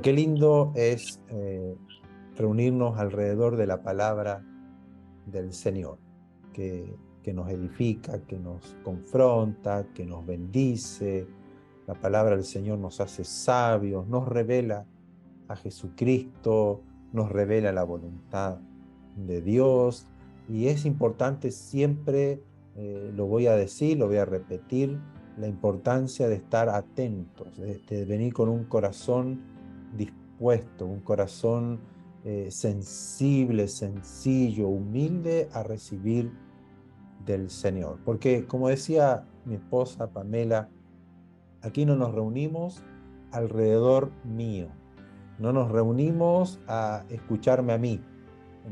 Qué lindo es reunirnos alrededor de la palabra del Señor, que nos edifica, que nos confronta, que nos bendice. La palabra del Señor nos hace sabios, nos revela a Jesucristo, nos revela la voluntad de Dios. Y es importante siempre, lo voy a decir, lo voy a repetir, la importancia de estar atentos, de venir con un corazón dispuesto, un corazón sensible, sencillo, humilde a recibir del Señor. Porque como decía mi esposa Pamela, aquí no nos reunimos alrededor mío, no nos reunimos a escucharme a mí,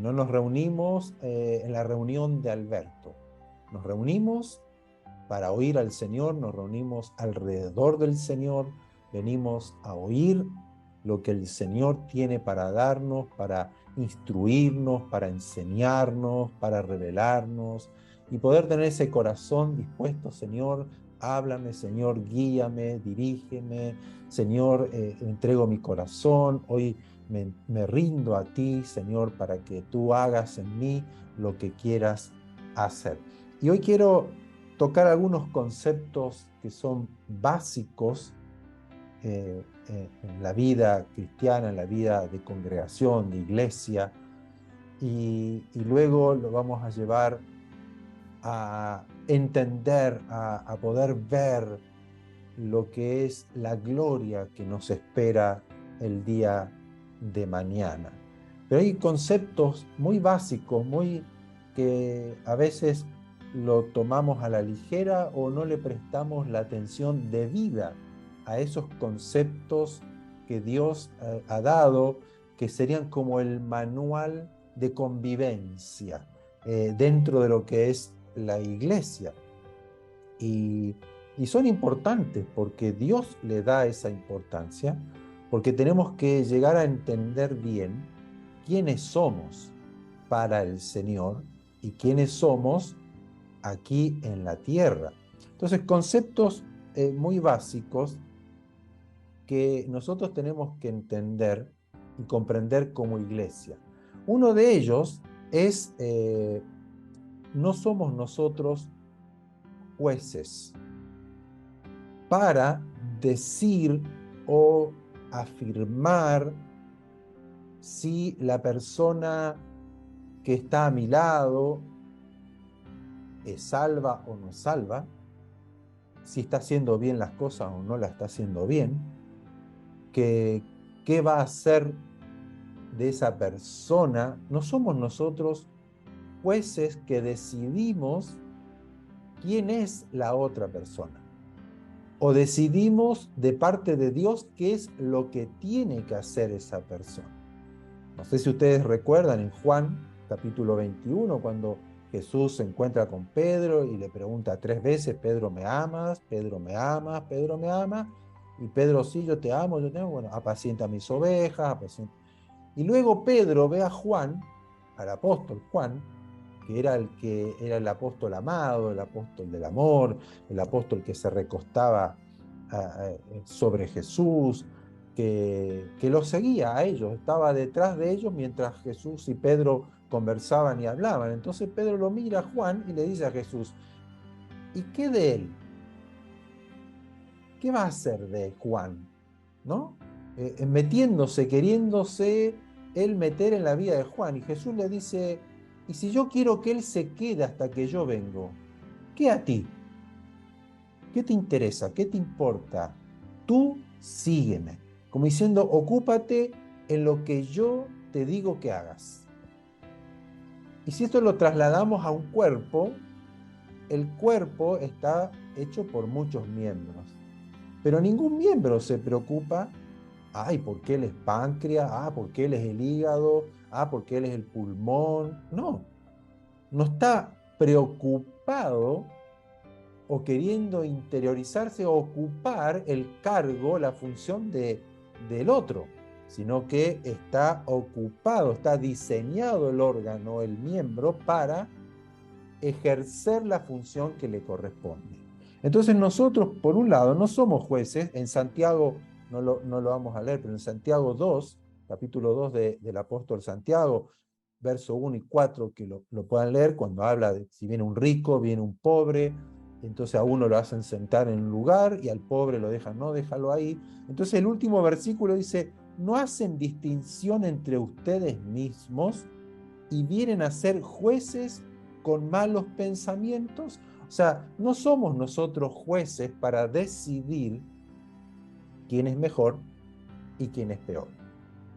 no nos reunimos en la reunión de Alberto, nos reunimos para oír al Señor, nos reunimos alrededor del Señor, venimos a oír lo que el Señor tiene para darnos, para instruirnos, para enseñarnos, para revelarnos y poder tener ese corazón dispuesto, Señor, háblame, Señor, guíame, dirígeme, Señor, entrego mi corazón, hoy me rindo a ti, Señor, para que tú hagas en mí lo que quieras hacer. Y hoy quiero tocar algunos conceptos que son básicos en la vida cristiana, en la vida de congregación, de iglesia, y luego lo vamos a llevar a entender, a poder ver lo que es la gloria que nos espera el día de mañana. Pero hay conceptos muy básicos, muy que a veces lo tomamos a la ligera o no le prestamos la atención debida a esos conceptos que Dios ha dado, que serían como el manual de convivencia dentro de lo que es la iglesia. Y, y son importantes porque Dios le da esa importancia, porque tenemos que llegar a entender bien quiénes somos para el Señor y quiénes somos aquí en la tierra. Entonces, conceptos muy básicos que nosotros tenemos que entender y comprender como iglesia. Uno de ellos es, no somos nosotros jueces para decir o afirmar si la persona que está a mi lado es salva o no es salva, si está haciendo bien las cosas o no la está haciendo bien, que qué va a hacer de esa persona. No somos nosotros jueces que decidimos quién es la otra persona. O decidimos de parte de Dios qué es lo que tiene que hacer esa persona. No sé si ustedes recuerdan en Juan capítulo 21, cuando Jesús se encuentra con Pedro y le pregunta 3 veces, Pedro, ¿me amas? Pedro, ¿me amas? Pedro, ¿me ama? Y Pedro, sí, yo te amo, bueno, apacienta mis ovejas, apacienta. Y luego Pedro ve a Juan, al apóstol Juan, que era el apóstol amado, el apóstol del amor, el apóstol que se recostaba sobre Jesús, que los seguía a ellos, estaba detrás de ellos mientras Jesús y Pedro conversaban y hablaban. Entonces Pedro lo mira a Juan y le dice a Jesús, ¿y qué de él? ¿Qué va a hacer de Juan? ¿No? Metiéndose, queriéndose él meter en la vida de Juan. Y Jesús le dice, ¿y si yo quiero que él se quede hasta que yo vengo? ¿Qué a ti? ¿Qué te interesa? ¿Qué te importa? Tú sígueme. Como diciendo, ocúpate en lo que yo te digo que hagas. Y si esto lo trasladamos a un cuerpo, el cuerpo está hecho por muchos miembros. Pero ningún miembro se preocupa, ay, ¿por qué él es páncreas? Ah, ¿por qué él es el hígado? Ah, ¿por qué él es el pulmón? No, no está preocupado o queriendo interiorizarse o ocupar el cargo, la función del otro, sino que está ocupado, está diseñado el órgano, el miembro, para ejercer la función que le corresponde. Entonces nosotros, por un lado, no somos jueces. En Santiago no lo vamos a leer, pero en Santiago 2, capítulo 2 del apóstol Santiago, verso 1 y 4, que lo puedan leer, cuando habla de si viene un rico, viene un pobre, entonces a uno lo hacen sentar en un lugar y al pobre lo dejan, no, déjalo ahí. Entonces el último versículo dice, no hacen distinción entre ustedes mismos y vienen a ser jueces con malos pensamientos. O sea, no somos nosotros jueces para decidir quién es mejor y quién es peor.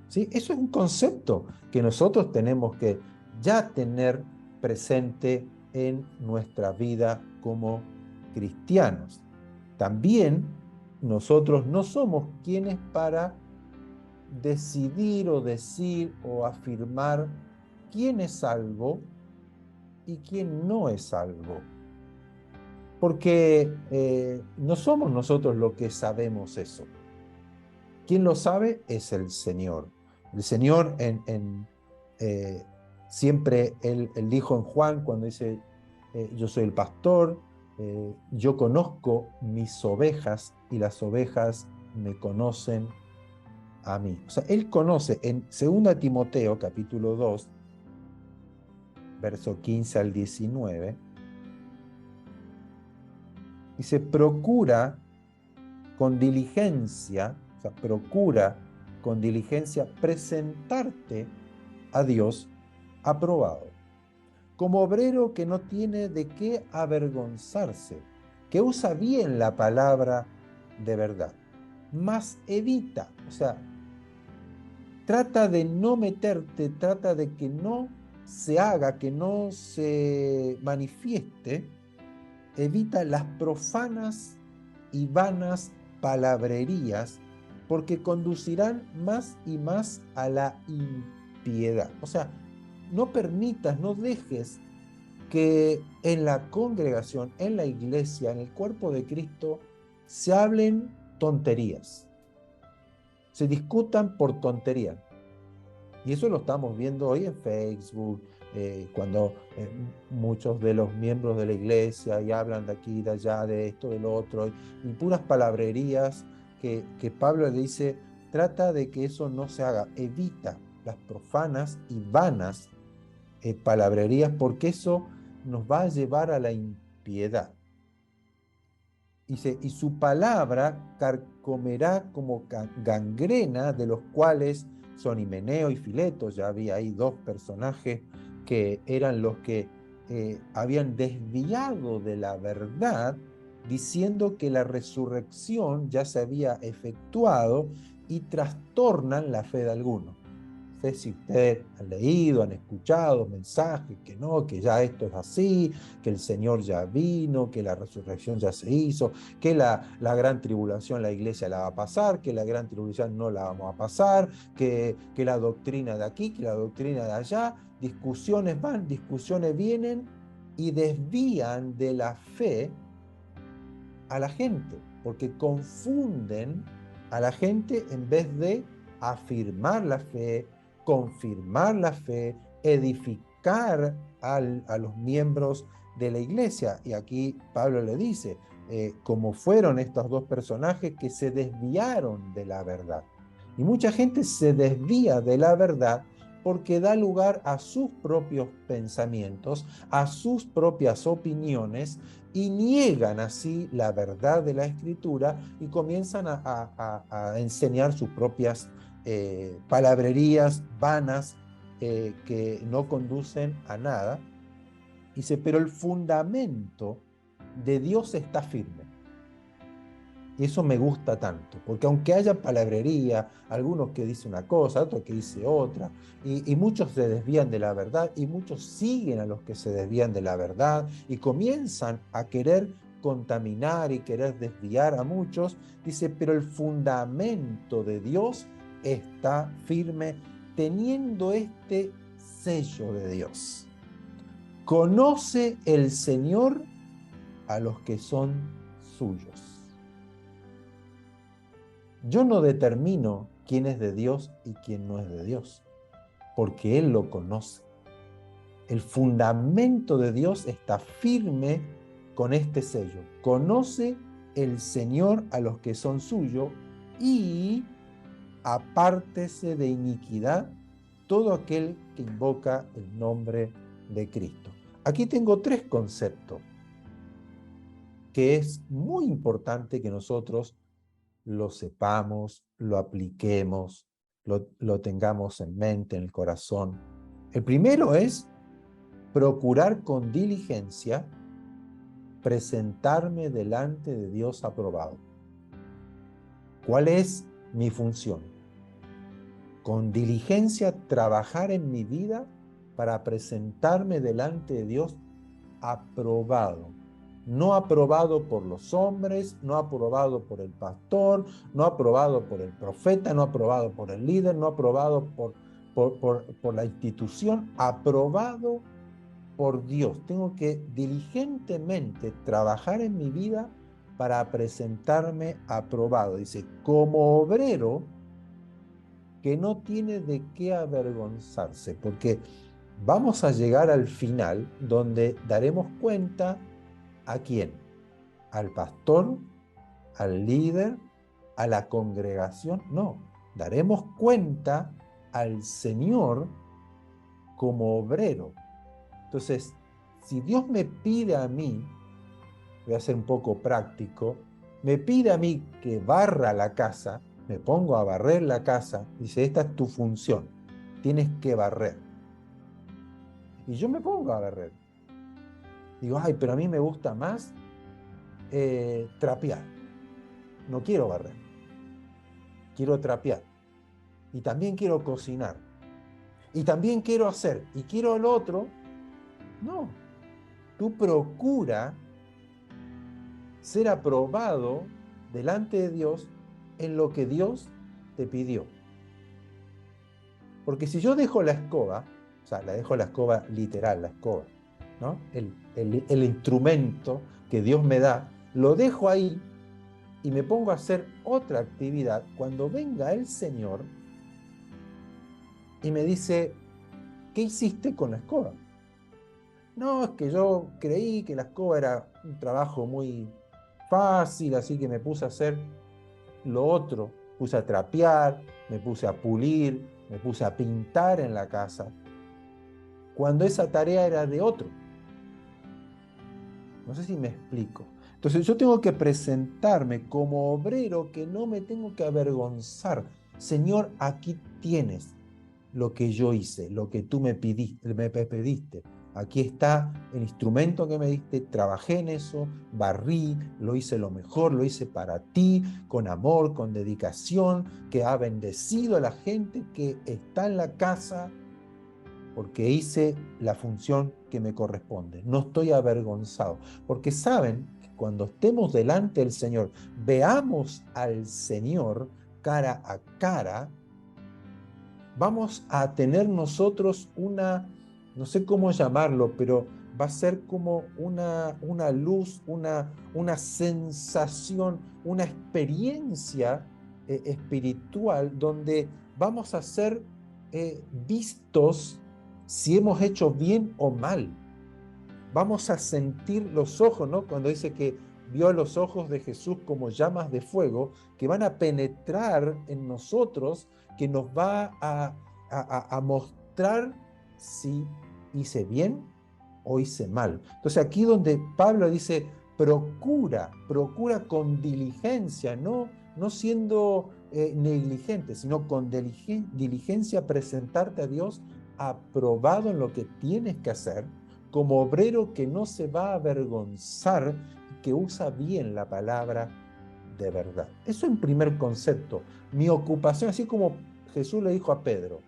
¿Sí? Eso es un concepto que nosotros tenemos que ya tener presente en nuestra vida como cristianos. También nosotros no somos quienes para decidir o decir o afirmar quién es salvo y quién no es salvo. Porque no somos nosotros los que sabemos eso. Quien lo sabe es el Señor. El Señor siempre él dijo en Juan cuando dice, yo soy el pastor, yo conozco mis ovejas y las ovejas me conocen a mí. O sea, él conoce en 2 Timoteo capítulo 2, verso 15 al 19, dice, procura con diligencia, o sea, procura con diligencia presentarte a Dios aprobado, como obrero que no tiene de qué avergonzarse, que usa bien la palabra de verdad, mas evita, o sea, trata de no meterte, trata de que no se haga, que no se manifieste, evita las profanas y vanas palabrerías, porque conducirán más y más a la impiedad. O sea, no permitas, no dejes que en la congregación, en la iglesia, en el cuerpo de Cristo, se hablen tonterías, se discutan por tonterías. Y eso lo estamos viendo hoy en Facebook, cuando muchos de los miembros de la iglesia y hablan de aquí, de allá, de esto, del otro, y puras palabrerías que Pablo le dice, trata de que eso no se haga, evita las profanas y vanas palabrerías, porque eso nos va a llevar a la impiedad. Dice, y su palabra carcomerá como gangrena, de los cuales son Himeneo y Fileto. Ya había ahí dos personajes que eran los que habían desviado de la verdad, diciendo que la resurrección ya se había efectuado y trastornan la fe de algunos. No sé si ustedes han leído, han escuchado mensajes que no, que ya esto es así, que el Señor ya vino, que la resurrección ya se hizo, que la gran tribulación la iglesia la va a pasar, que la gran tribulación no la vamos a pasar, que la doctrina de aquí, que la doctrina de allá, discusiones van, discusiones vienen y desvían de la fe a la gente, porque confunden a la gente en vez de afirmar la fe, confirmar la fe, edificar a los miembros de la iglesia. Y aquí Pablo le dice, como fueron estos dos personajes que se desviaron de la verdad. Y mucha gente se desvía de la verdad porque da lugar a sus propios pensamientos, a sus propias opiniones, y niegan así la verdad de la Escritura y comienzan a enseñar sus propias palabrerías vanas que no conducen a nada. Dice, pero el fundamento de Dios está firme. Y eso me gusta tanto, porque aunque haya palabrería, algunos que dicen una cosa, otros que dicen otra, y muchos se desvían de la verdad, y muchos siguen a los que se desvían de la verdad, y comienzan a querer contaminar y querer desviar a muchos, dice, pero el fundamento de Dios está firme, teniendo este sello de Dios. Conoce el Señor a los que son suyos. Yo no determino quién es de Dios y quién no es de Dios, porque Él lo conoce. El fundamento de Dios está firme con este sello. Conoce el Señor a los que son suyos, y apártese de iniquidad todo aquel que invoca el nombre de Cristo. Aquí tengo tres conceptos que es muy importante que nosotros lo sepamos, lo apliquemos, lo tengamos en mente, en el corazón. El primero es procurar con diligencia presentarme delante de Dios aprobado. ¿Cuál es mi función? Con diligencia trabajar en mi vida para presentarme delante de Dios aprobado. No aprobado por los hombres, no aprobado por el pastor, no aprobado por el profeta, no aprobado por el líder, no aprobado por la institución, aprobado por Dios. Tengo que diligentemente trabajar en mi vida para presentarme aprobado. Dice, como obrero que no tiene de qué avergonzarse, porque vamos a llegar al final donde daremos cuenta a quién, al pastor, al líder, a la congregación, no, daremos cuenta al Señor como obrero. Entonces, si Dios me pide a mí, voy a ser un poco práctico, me pide a mí que barra la casa, me pongo a barrer la casa, dice, esta es tu función, tienes que barrer. Y yo me pongo a barrer. Digo, ay, pero a mí me gusta más trapear. No quiero barrer, quiero trapear. Y también quiero cocinar. Y también quiero hacer. Y quiero lo otro. No, tú procura ser aprobado delante de Dios en lo que Dios te pidió. Porque si yo dejo la escoba, o sea, la dejo la escoba literal, la escoba, ¿no? El instrumento que Dios me da, lo dejo ahí y me pongo a hacer otra actividad, cuando venga el Señor y me dice, ¿qué hiciste con la escoba? No, es que yo creí que la escoba era un trabajo muy fácil, así que me puse a hacer lo otro. Puse a trapear, me puse a pulir, me puse a pintar en la casa, cuando esa tarea era de otro. No sé si me explico. Entonces yo tengo que presentarme como obrero que no me tengo que avergonzar. Señor, aquí tienes lo que yo hice, lo que tú me pediste. Aquí está el instrumento que me diste, trabajé en eso, barrí, lo hice lo mejor, lo hice para ti, con amor, con dedicación, que ha bendecido a la gente que está en la casa, porque hice la función que me corresponde. No estoy avergonzado, porque saben que cuando estemos delante del Señor, veamos al Señor cara a cara, vamos a tener nosotros una, no sé cómo llamarlo, pero va a ser como una luz, una sensación, una experiencia espiritual donde vamos a ser vistos si hemos hecho bien o mal. Vamos a sentir los ojos, ¿no? Cuando dice que vio los ojos de Jesús como llamas de fuego que van a penetrar en nosotros, que nos va a mostrar si hice bien o hice mal. Entonces aquí donde Pablo dice, procura con diligencia, no siendo negligente, sino con diligencia presentarte a Dios aprobado en lo que tienes que hacer, como obrero que no se va a avergonzar y que usa bien la palabra de verdad. Eso en primer concepto. Mi ocupación, así como Jesús le dijo a Pedro,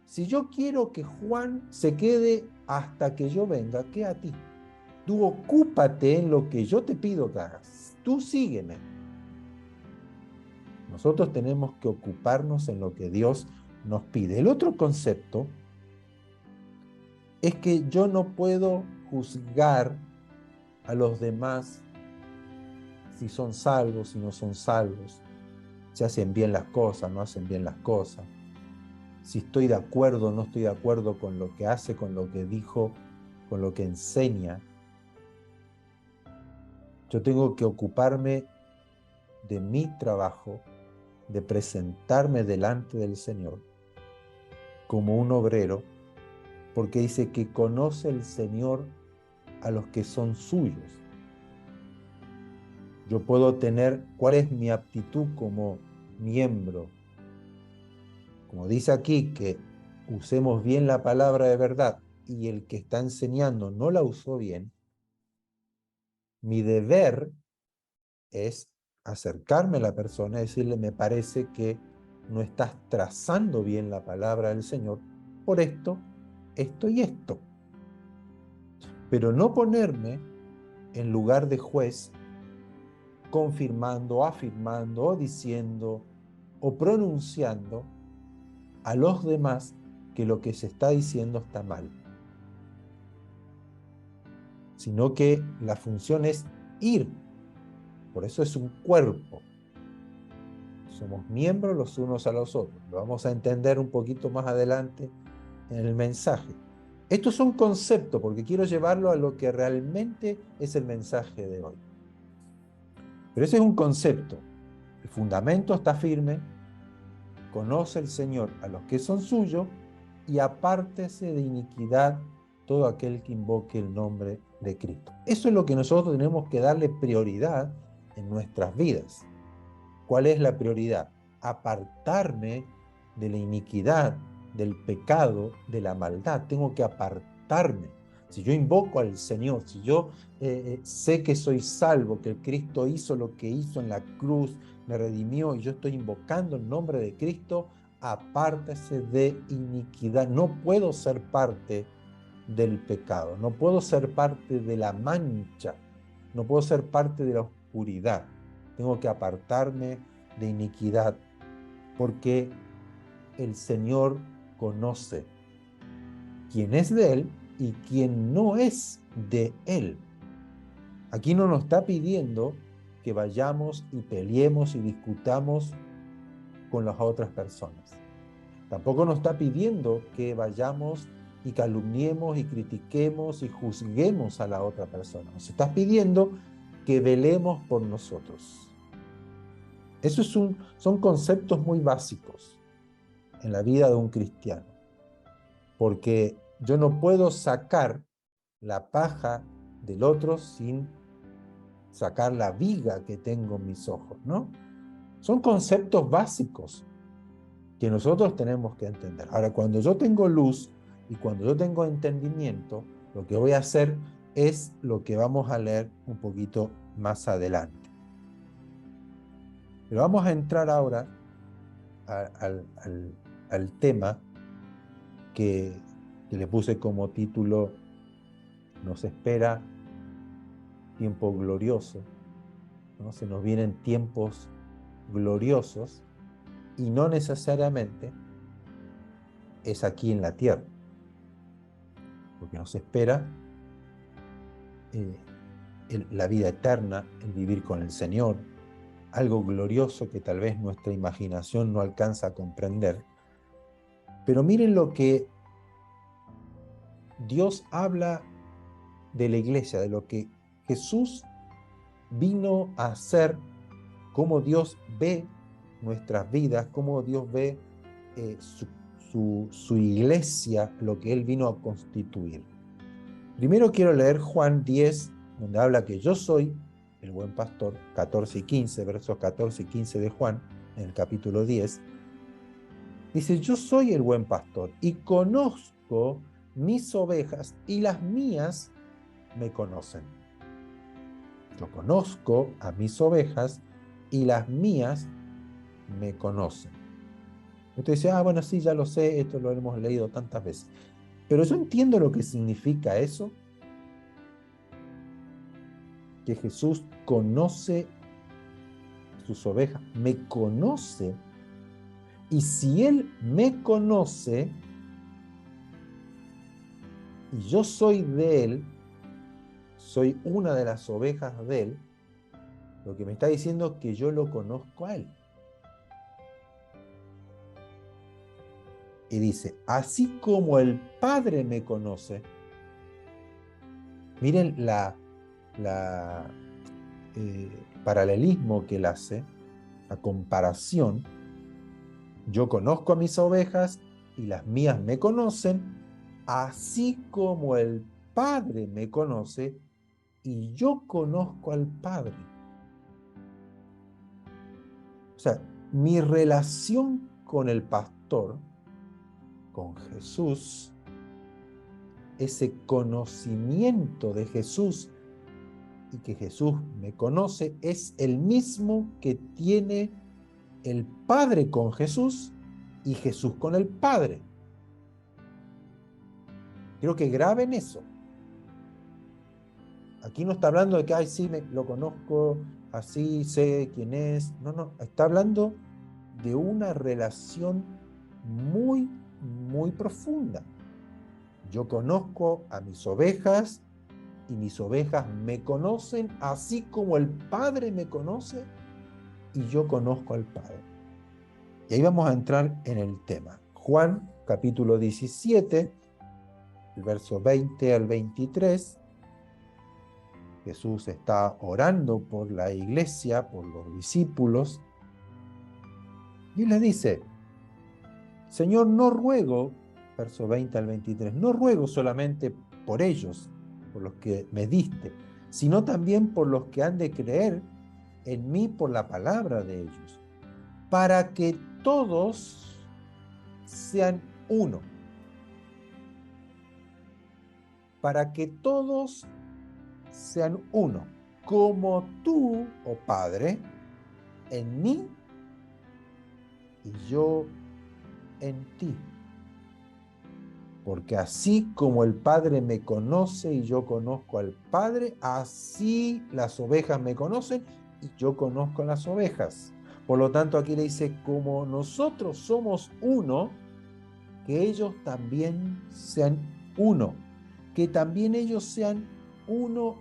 si yo quiero que Juan se quede hasta que yo venga, ¿qué a ti? Tú ocúpate en lo que yo te pido que hagas. Tú sígueme. Nosotros tenemos que ocuparnos en lo que Dios nos pide. El otro concepto es que yo no puedo juzgar a los demás si son salvos, si no son salvos, si hacen bien las cosas, no hacen bien las cosas, si estoy de acuerdo o no estoy de acuerdo con lo que hace, con lo que dijo, con lo que enseña. Yo tengo que ocuparme de mi trabajo de presentarme delante del Señor como un obrero, porque dice que conoce el Señor a los que son suyos. Yo puedo tener cuál es mi aptitud como miembro. Como dice aquí, que usemos bien la palabra de verdad y el que está enseñando no la usó bien, mi deber es acercarme a la persona y decirle, me parece que no estás trazando bien la palabra del Señor por esto, esto y esto. Pero no ponerme en lugar de juez, confirmando, afirmando, o diciendo, o pronunciando a los demás que lo que se está diciendo está mal. Sino que la función es ir. Por eso es un cuerpo. Somos miembros los unos a los otros. Lo vamos a entender un poquito más adelante en el mensaje. Estos son conceptos porque quiero llevarlo a lo que realmente es el mensaje de hoy. Pero ese es un concepto. El fundamento está firme. Conoce el Señor a los que son suyos y apártese de iniquidad todo aquel que invoque el nombre de Cristo. Eso es lo que nosotros tenemos que darle prioridad en nuestras vidas. ¿Cuál es la prioridad? Apartarme de la iniquidad, del pecado, de la maldad. Tengo que apartarme. Si yo invoco al Señor, si yo sé que soy salvo, que el Cristo hizo lo que hizo en la cruz, me redimió y yo estoy invocando el nombre de Cristo, apártese de iniquidad. No puedo ser parte del pecado, no puedo ser parte de la mancha, no puedo ser parte de la oscuridad. Tengo que apartarme de iniquidad porque el Señor conoce quién es de Él y quién no es de Él. Aquí no nos está pidiendo que vayamos y peleemos y discutamos con las otras personas. Tampoco nos está pidiendo que vayamos y calumniemos y critiquemos y juzguemos a la otra persona. Nos está pidiendo que velemos por nosotros. Esos son conceptos muy básicos en la vida de un cristiano, porque yo no puedo sacar la paja del otro sin sacar la viga que tengo en mis ojos, ¿no? Son conceptos básicos que nosotros tenemos que entender. Ahora, cuando yo tengo luz y cuando yo tengo entendimiento, lo que voy a hacer es lo que vamos a leer un poquito más adelante. Pero vamos a entrar ahora al tema que le puse como título, nos espera tiempo glorioso, ¿no? Se nos vienen tiempos gloriosos y no necesariamente es aquí en la tierra, porque nos espera la vida eterna, el vivir con el Señor, algo glorioso que tal vez nuestra imaginación no alcanza a comprender. Pero miren lo que Dios habla de la iglesia, de lo que Jesús vino a hacer, cómo Dios ve nuestras vidas, cómo Dios ve su iglesia, lo que Él vino a constituir. Primero quiero leer Juan 10, donde habla que yo soy el buen pastor, 14 y 15, versos 14 y 15 de Juan, en el capítulo 10. Dice, yo soy el buen pastor y conozco mis ovejas y las mías me conocen. Yo conozco a mis ovejas y las mías me conocen. Usted dice, bueno, sí, ya lo sé, esto lo hemos leído tantas veces. Pero yo entiendo lo que significa eso, que Jesús conoce sus ovejas, me conoce, y si Él me conoce, y yo soy de Él, soy una de las ovejas de Él, lo que me está diciendo es que yo lo conozco a Él. Y dice, así como el Padre me conoce, miren paralelismo que él hace, la comparación, Yo conozco a mis ovejas y las mías me conocen, así como el Padre me conoce y yo conozco al Padre. O sea, mi relación con el pastor, con Jesús, ese conocimiento de Jesús y que Jesús me conoce, es el mismo que tiene el Padre con Jesús y Jesús con el Padre. Creo que graben eso. Aquí no está hablando de que, ay, sí, lo conozco, así sé quién es. No, no, está hablando de una relación muy, muy profunda. Yo conozco a mis ovejas y mis ovejas me conocen, así como el Padre me conoce y yo conozco al Padre. Y ahí vamos a entrar en el tema. Juan, capítulo 17, el verso 20 al 23. Jesús está orando por la iglesia, por los discípulos, y les dice, Señor, no ruego, verso 20 al 23, no ruego solamente por ellos, por los que me diste, sino también por los que han de creer en mí por la palabra de ellos, para que todos sean uno, para que todos sean uno, como tú, oh Padre, en mí y yo en ti. Porque así como el Padre me conoce y yo conozco al Padre, así las ovejas me conocen y yo conozco a las ovejas. Por lo tanto, aquí le dice, como nosotros somos uno, que ellos también sean uno, que también ellos sean uno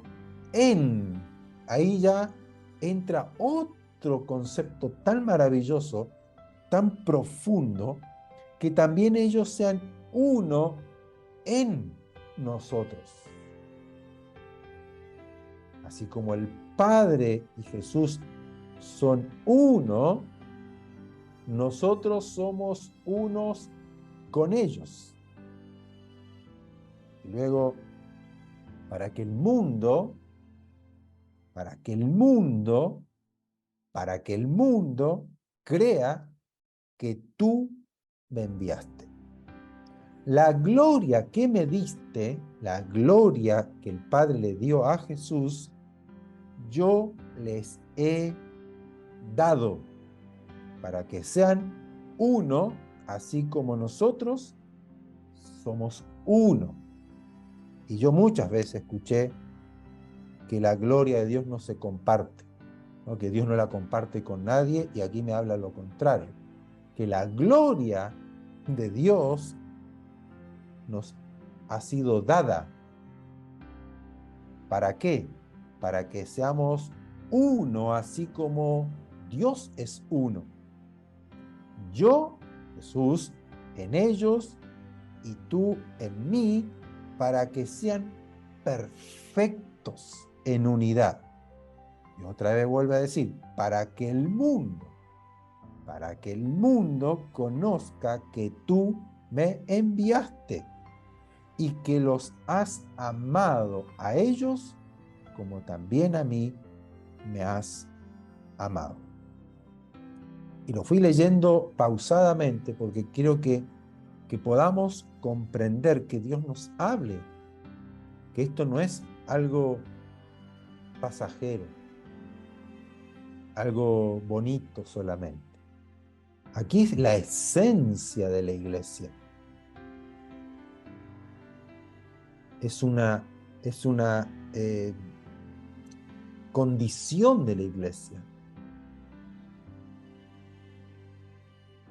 en. Ahí ya entra otro concepto tan maravilloso, tan profundo, que también ellos sean uno en nosotros. Así como el Padre y Jesús son uno, nosotros somos unos con ellos. Y luego, para que el mundo crea que tú me enviaste. La gloria que me diste, la gloria que el Padre le dio a Jesús, yo les he dado para que sean uno, así como nosotros somos uno. Y yo muchas veces escuché que la gloria de Dios no se comparte, ¿no? Que Dios no la comparte con nadie, y aquí me habla lo contrario, que la gloria de Dios nos ha sido dada. ¿Para qué? Para que seamos uno, así como Dios es uno. Yo, Jesús, en ellos y tú en mí, para que sean perfectos en unidad. Y otra vez vuelve a decir, para que el mundo conozca que tú me enviaste y que los has amado a ellos como también a mí me has amado. Y lo fui leyendo pausadamente porque quiero que podamos comprender, que Dios nos hable, que esto no es algo pasajero, algo bonito solamente. Aquí es la esencia de la iglesia. Es una condición de la iglesia.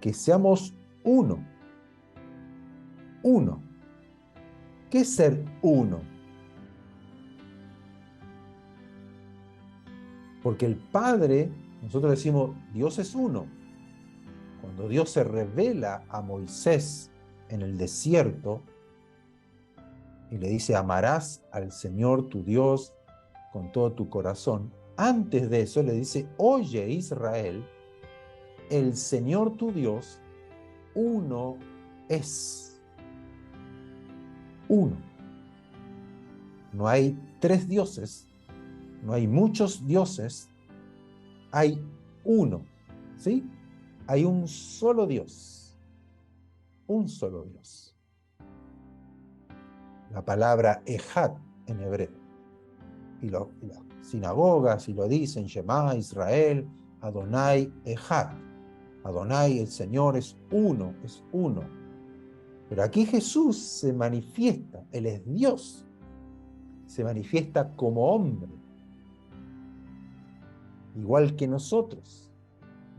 Que seamos uno. Uno. ¿Qué es ser uno? Porque el Padre, nosotros decimos, Dios es uno. Cuando Dios se revela a Moisés en el desierto y le dice, amarás al Señor tu Dios con todo tu corazón, antes de eso le dice, oye Israel, el Señor tu Dios, uno es. Uno. No hay tres dioses, no hay muchos dioses, hay uno, ¿sí? Hay un solo Dios, un solo Dios. La palabra Ejad en hebreo. Y las sinagogas y lo dicen, Shema Israel, Adonai Ejad. Adonai, el Señor, es uno, es uno. Pero aquí Jesús se manifiesta, Él es Dios, se manifiesta como hombre, igual que nosotros.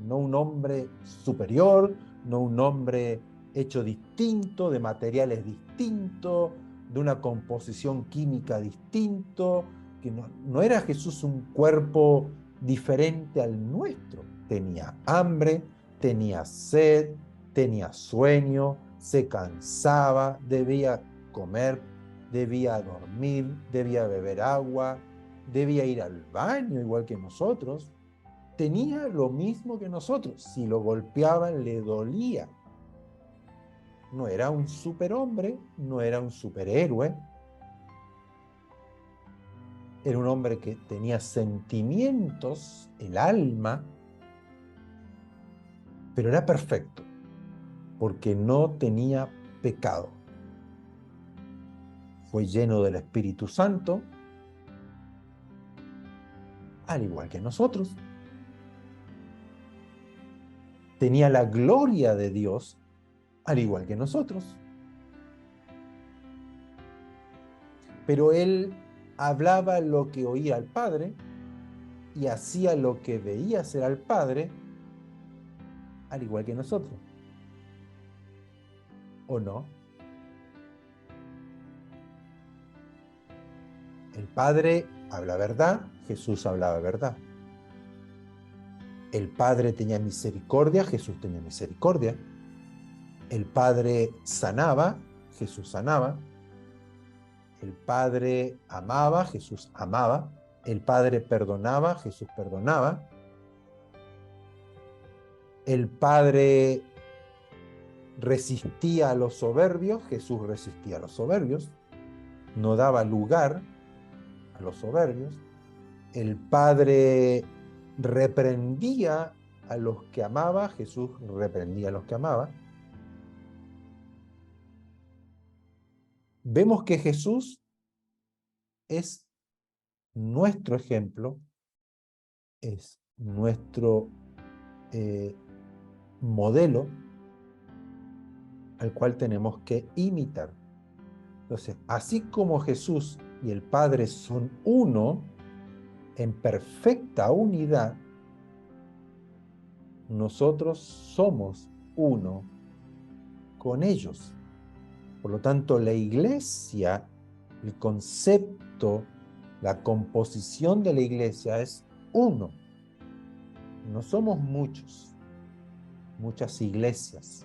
No un hombre superior, no un hombre hecho distinto, de materiales distintos, de una composición química distinto, que no era Jesús un cuerpo diferente al nuestro. Tenía hambre, tenía sed, tenía sueño, se cansaba, debía comer, debía dormir, debía beber agua, debía ir al baño igual que nosotros. Tenía lo mismo que nosotros. Si lo golpeaban, le dolía. No era un superhombre, no era un superhéroe. Era un hombre que tenía sentimientos, el alma, pero era perfecto, porque no tenía pecado. Fue lleno del Espíritu Santo, al igual que nosotros. Tenía la gloria de Dios, al igual que nosotros. Pero él hablaba lo que oía al Padre y hacía lo que veía hacer al Padre, al igual que nosotros. ¿O no? El Padre habla verdad, Jesús hablaba verdad. El Padre tenía misericordia, Jesús tenía misericordia. El Padre sanaba, Jesús sanaba. El Padre amaba, Jesús amaba. El Padre perdonaba, Jesús perdonaba. El Padre resistía a los soberbios, Jesús resistía a los soberbios. No daba lugar a los soberbios. El Padre reprendía a los que amaba, Jesús reprendía a los que amaba. Vemos que Jesús es nuestro ejemplo, es nuestro modelo al cual tenemos que imitar. Entonces, así como Jesús y el Padre son uno, en perfecta unidad, nosotros somos uno con ellos. Por lo tanto, la iglesia, el concepto, la composición de la iglesia es uno. No somos muchas iglesias.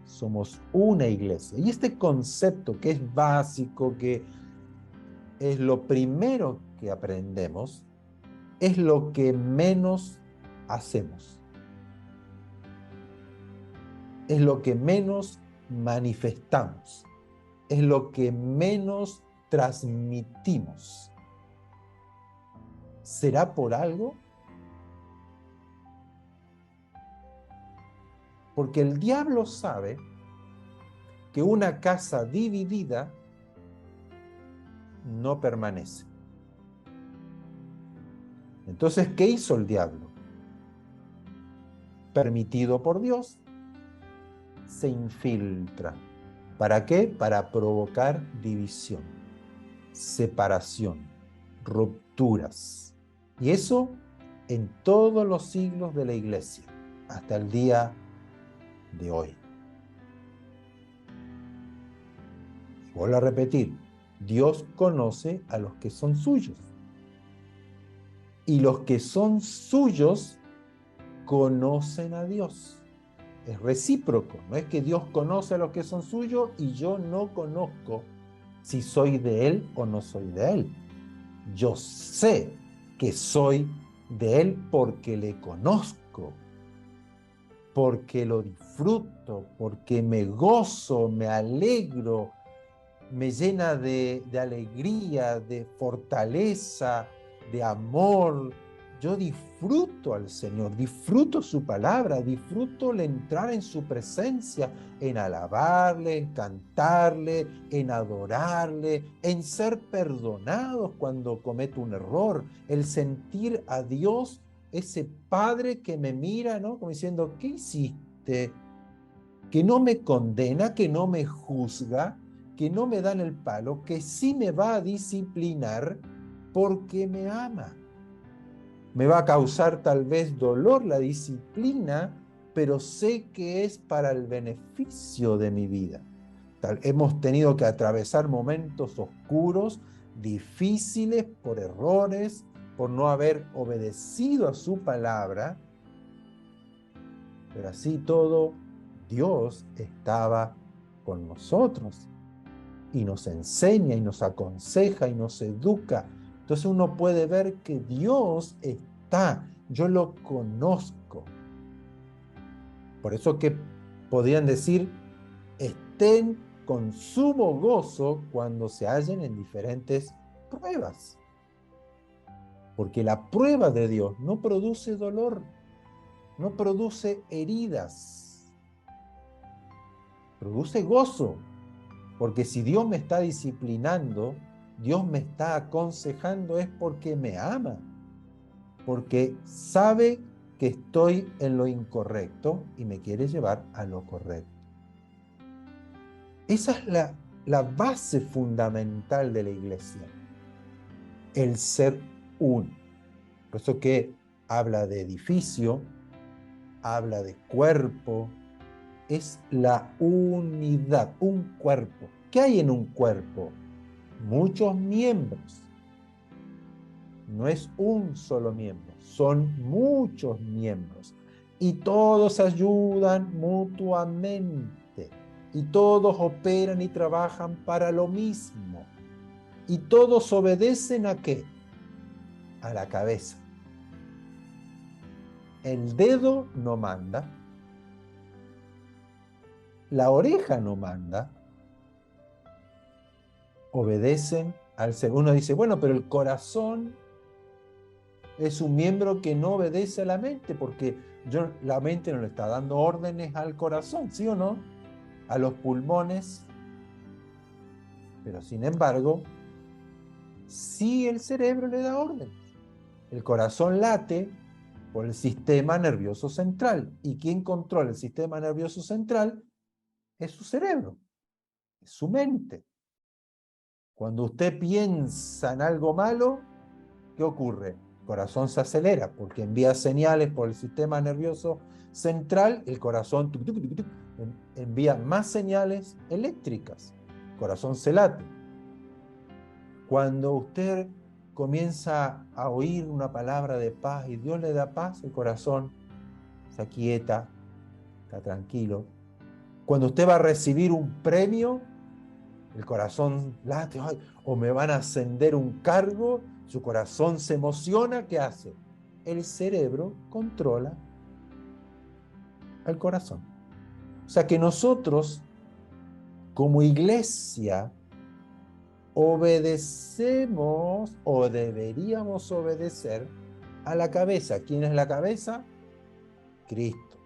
Somos una iglesia. Y este concepto que es básico, que es lo primero que aprendemos, es lo que menos hacemos. Es lo que menos manifestamos. Es lo que menos transmitimos. ¿Será por algo? Porque el diablo sabe que una casa dividida no permanece. Entonces, ¿qué hizo el diablo? Permitido por Dios, se infiltra. ¿Para qué? Para provocar división, separación, rupturas. Y eso en todos los siglos de la iglesia, hasta el día de hoy. Y vuelvo a repetir, Dios conoce a los que son suyos. Y los que son suyos conocen a Dios. Es recíproco, no es que Dios conoce a los que son suyos y yo no conozco si soy de Él o no soy de Él. Yo sé que soy de Él porque le conozco, porque lo disfruto, porque me gozo, me alegro, me llena de alegría, de fortaleza, de amor. Yo disfruto al Señor, disfruto su palabra, disfruto el entrar en su presencia, en alabarle, en cantarle, en adorarle, en ser perdonados cuando cometo un error, el sentir a Dios, ese Padre que me mira, ¿no? Como diciendo, ¿qué hiciste? Que no me condena, que no me juzga, que no me da en el palo, que sí me va a disciplinar porque me ama. Me va a causar tal vez dolor la disciplina, pero sé que es para el beneficio de mi vida. Hemos tenido que atravesar momentos oscuros, difíciles por errores, por no haber obedecido a su palabra, pero así todo, Dios estaba con nosotros y nos enseña y nos aconseja y nos educa. Entonces uno puede ver que Dios está, yo lo conozco. Por eso que podrían decir, estén con sumo gozo cuando se hallen en diferentes pruebas. Porque la prueba de Dios no produce dolor, no produce heridas, produce gozo. Porque si Dios me está disciplinando, Dios me está aconsejando, es porque me ama, porque sabe que estoy en lo incorrecto y me quiere llevar a lo correcto. Esa es la base fundamental de la iglesia, el ser uno. Por eso que habla de edificio, habla de cuerpo, es la unidad, un cuerpo. ¿Qué hay en un cuerpo? Muchos miembros. No es un solo miembro, son muchos miembros. Y todos ayudan mutuamente. Y todos operan y trabajan para lo mismo. Y todos obedecen ¿a qué? A la cabeza. El dedo no manda. La oreja no manda. Obedecen al ser. Uno dice, bueno, pero el corazón es un miembro que no obedece a la mente, porque la mente no le está dando órdenes al corazón, ¿sí o no? A los pulmones. Pero sin embargo, sí el cerebro le da órdenes. El corazón late por el sistema nervioso central. ¿Y quién controla el sistema nervioso central? Es su cerebro, es su mente. Cuando usted piensa en algo malo, ¿qué ocurre? El corazón se acelera porque envía señales por el sistema nervioso central, el corazón envía más señales eléctricas, el corazón se late. Cuando usted comienza a oír una palabra de paz y Dios le da paz, el corazón se aquieta, está tranquilo. Cuando usted va a recibir un premio, el corazón late, ¡ay! O me van a ascender un cargo, su corazón se emociona, ¿qué hace? El cerebro controla al corazón. O sea que nosotros, como iglesia, obedecemos o deberíamos obedecer a la cabeza. ¿Quién es la cabeza? Cristo,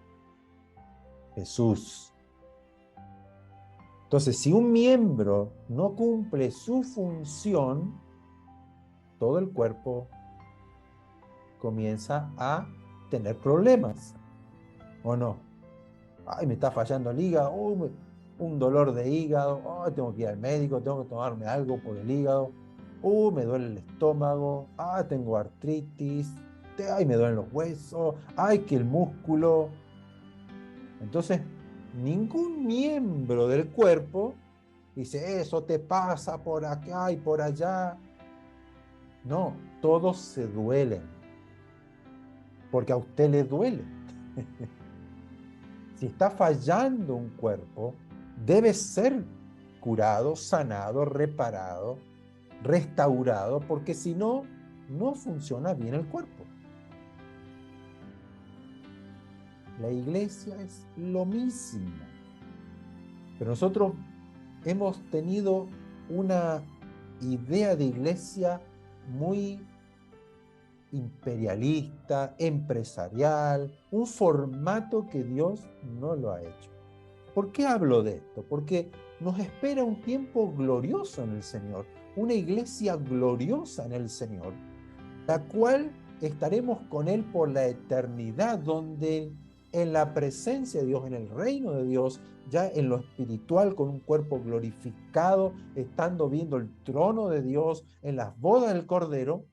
Jesús. Entonces, si un miembro no cumple su función, todo el cuerpo comienza a tener problemas, ¿o no? Ay, me está fallando el hígado, un dolor de hígado, ay, tengo que ir al médico, tengo que tomarme algo por el hígado, me duele el estómago, tengo artritis, ay, me duelen los huesos, ay, que el músculo. Entonces, ningún miembro del cuerpo dice, eso te pasa por acá y por allá. No, todos se duelen, porque a usted le duele. Si está fallando un cuerpo, debe ser curado, sanado, reparado, restaurado, porque si no, no funciona bien el cuerpo. La iglesia es lo mismo. Pero nosotros hemos tenido una idea de iglesia muy imperialista, empresarial, un formato que Dios no lo ha hecho. ¿Por qué hablo de esto? Porque nos espera un tiempo glorioso en el Señor, una iglesia gloriosa en el Señor, la cual estaremos con Él por la eternidad, donde en la presencia de Dios, en el reino de Dios, ya en lo espiritual, con un cuerpo glorificado, estando viendo el trono de Dios, en las bodas del Cordero,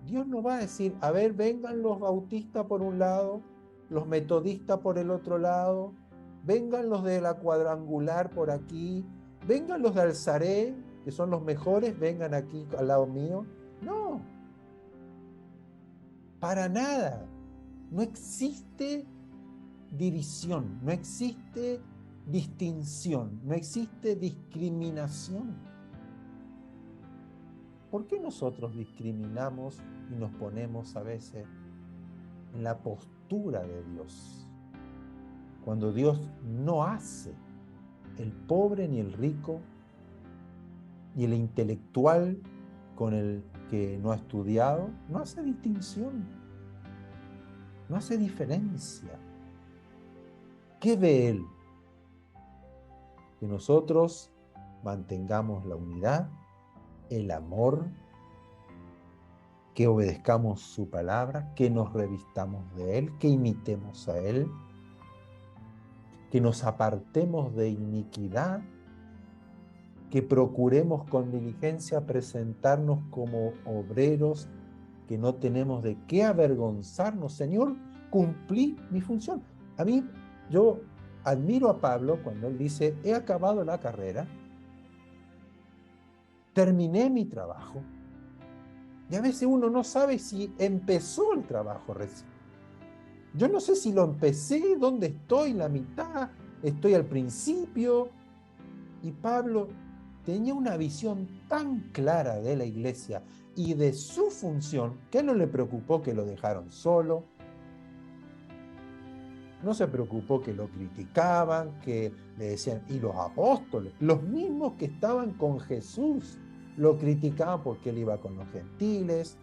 Dios nos va a decir, a ver, vengan los bautistas por un lado, los metodistas por el otro lado, vengan los de la cuadrangular por aquí, vengan los de Alzaré, que son los mejores, vengan aquí al lado mío. No, para nada. No existe división, no existe distinción, no existe discriminación. ¿Por qué nosotros discriminamos y nos ponemos a veces en la postura de Dios? Cuando Dios no hace el pobre ni el rico, y el intelectual con el que no ha estudiado, no hace distinción, no hace diferencia. ¿Qué ve Él? Que nosotros mantengamos la unidad, el amor, que obedezcamos su palabra, que nos revistamos de Él, que imitemos a Él, que nos apartemos de iniquidad, que procuremos con diligencia presentarnos como obreros que no tenemos de qué avergonzarnos. Señor, cumplí mi función. A mí, yo admiro a Pablo cuando él dice, he acabado la carrera, terminé mi trabajo, y a veces uno no sabe si empezó el trabajo recién. Yo no sé si lo empecé, dónde estoy, la mitad, estoy al principio. Y Pablo tenía una visión tan clara de la iglesia y de su función que no le preocupó que lo dejaron solo, no se preocupó que lo criticaban, que le decían, y los apóstoles, los mismos que estaban con Jesús, lo criticaban porque él iba con los gentiles,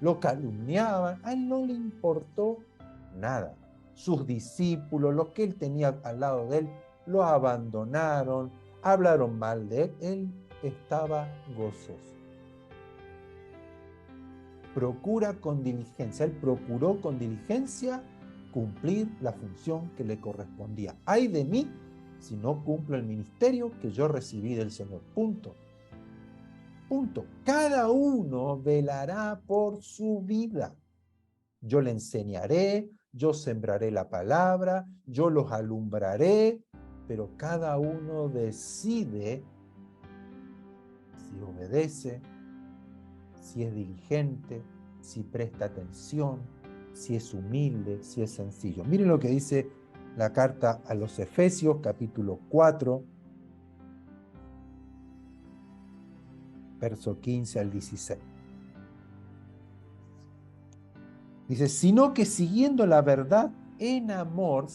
lo calumniaban, a él no le importó nada. Sus discípulos, los que él tenía al lado de él, lo abandonaron, hablaron mal de él estaba gozoso. Procura con diligencia, él procuró con diligencia cumplir la función que le correspondía. Ay de mí si no cumplo el ministerio que yo recibí del Señor. Punto. Punto. Cada uno velará por su vida. Yo le enseñaré, yo sembraré la palabra, yo los alumbraré, pero cada uno decide si obedece, si es diligente, si presta atención, si es humilde, si es sencillo. Miren lo que dice la carta a los Efesios, capítulo 4, verso 15 al 16. Dice, sino que siguiendo la verdad en amor,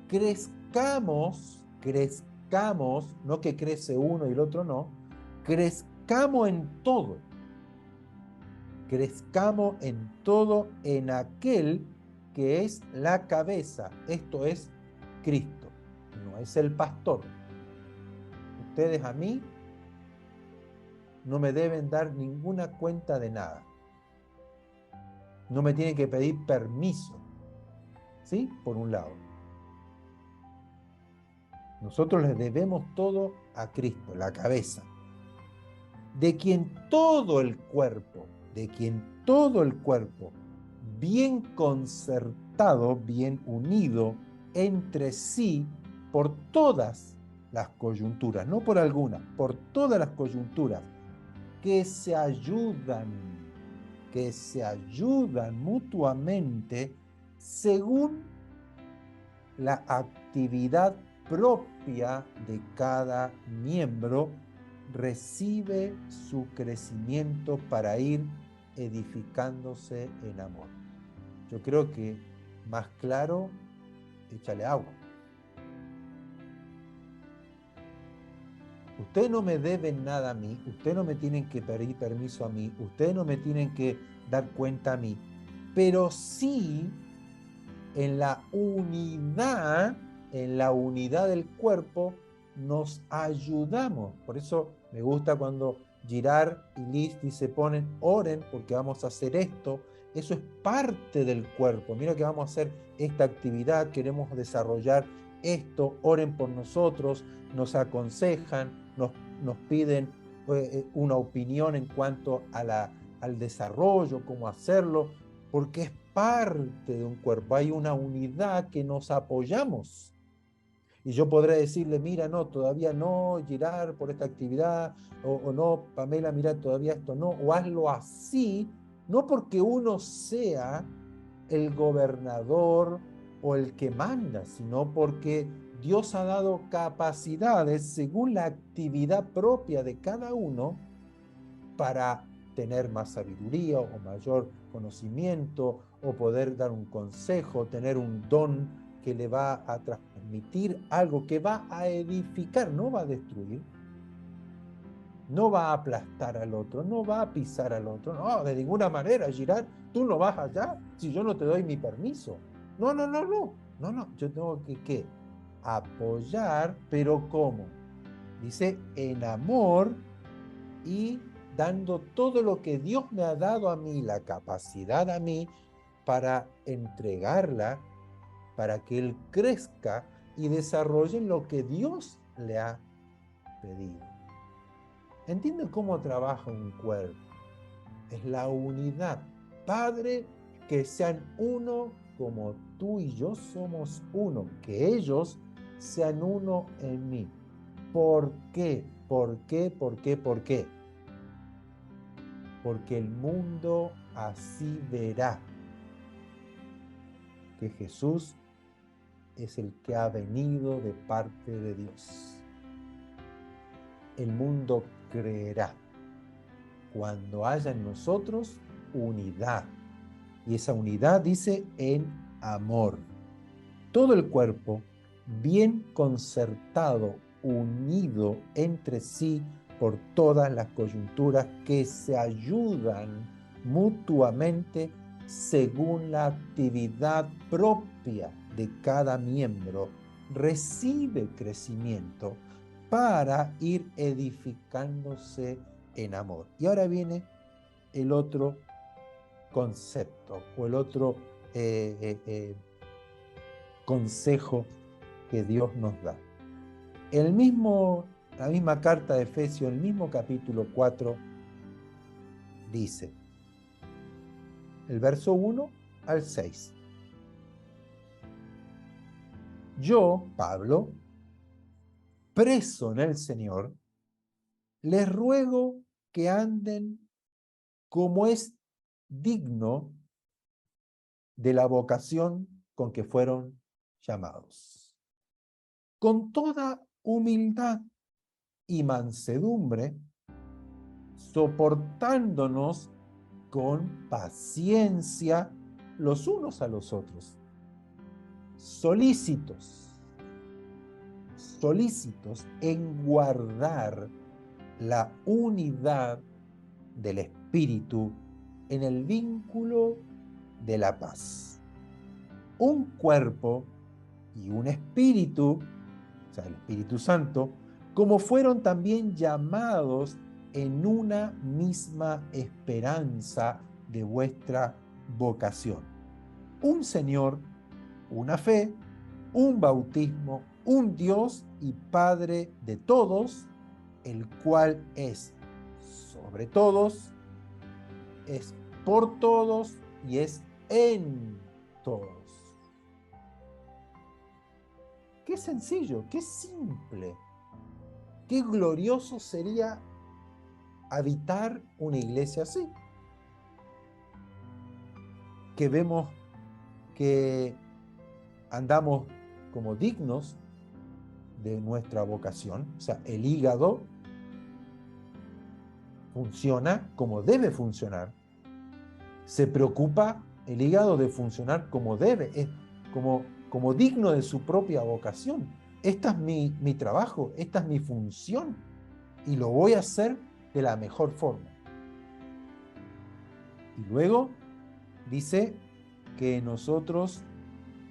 crezcamos, no que crece uno y el otro no, crezcamos en todo en aquel que es la cabeza, esto es Cristo, no es el pastor. Ustedes a mí no me deben dar ninguna cuenta de nada. No me tienen que pedir permiso, ¿sí? Por un lado. Nosotros les debemos todo a Cristo, la cabeza, de quien todo el cuerpo, bien concertado, bien unido entre sí por todas las coyunturas, no por algunas, por todas las coyunturas, que se ayudan mutuamente según la actividad propia de cada miembro, recibe su crecimiento para ir edificándose en amor. Yo creo que más claro, échale agua. Ustedes no me deben nada a mí, ustedes no me tienen que pedir permiso a mí, ustedes no me tienen que dar cuenta a mí, pero sí en la unidad del cuerpo nos ayudamos. Por eso me gusta cuando Girard y Liz se ponen, oren porque vamos a hacer esto. Eso es parte del cuerpo. Mira que vamos a hacer esta actividad, queremos desarrollar esto, oren por nosotros, nos aconsejan, nos piden una opinión en cuanto a al desarrollo, cómo hacerlo, porque es parte de un cuerpo, hay una unidad que nos apoyamos. Y yo podré decirle, mira, no, todavía no, Girard, por esta actividad, o no, Pamela, mira, todavía esto no, o hazlo así, no porque uno sea el gobernador o el que manda, sino porque Dios ha dado capacidades según la actividad propia de cada uno para tener más sabiduría o mayor conocimiento o poder dar un consejo, tener un don que le va a transmitir algo que va a edificar, no va a destruir, no va a aplastar al otro, no va a pisar al otro, no, de ninguna manera, Girard, tú no vas allá si yo no te doy mi permiso. No, no, no, no, no, no, yo tengo que apoyar, pero ¿cómo? Dice, en amor y dando todo lo que Dios me ha dado a mí, la capacidad a mí, para entregarla, para que Él crezca y desarrolle lo que Dios le ha pedido. ¿Entienden cómo trabaja un cuerpo? Es la unidad. Padre, que sean uno como tú y yo somos uno, que ellos sean uno en mí. ¿Por qué? ¿Por qué? ¿Por qué? ¿Por qué? Porque el mundo así verá que Jesús es el que ha venido de parte de Dios. El mundo creerá cuando haya en nosotros unidad. Y esa unidad dice en amor. Todo el cuerpo, bien concertado, unido entre sí por todas las coyunturas que se ayudan mutuamente según la actividad propia de cada miembro, recibe crecimiento para ir edificándose en amor. Y ahora viene el otro concepto o el otro consejo que Dios nos da. La misma carta de Efesios, el mismo capítulo 4, dice, el verso 1 al 6. Yo, Pablo, preso en el Señor, les ruego que anden como es digno de la vocación con que fueron llamados, con toda humildad y mansedumbre, soportándonos con paciencia los unos a los otros, solícitos en guardar la unidad del Espíritu en el vínculo de la paz. Un cuerpo y un espíritu, o sea, el Espíritu Santo, como fueron también llamados en una misma esperanza de vuestra vocación. Un Señor, una fe, un bautismo, un Dios y Padre de todos, el cual es sobre todos, es por todos y es en todos. Qué sencillo, qué simple, qué glorioso sería habitar una iglesia así. Que vemos que andamos como dignos de nuestra vocación, o sea, el hígado funciona como debe funcionar, se preocupa El hígado de funcionar como debe, como digno de su propia vocación. Este es mi trabajo, esta es mi función y lo voy a hacer de la mejor forma. Y luego dice que nosotros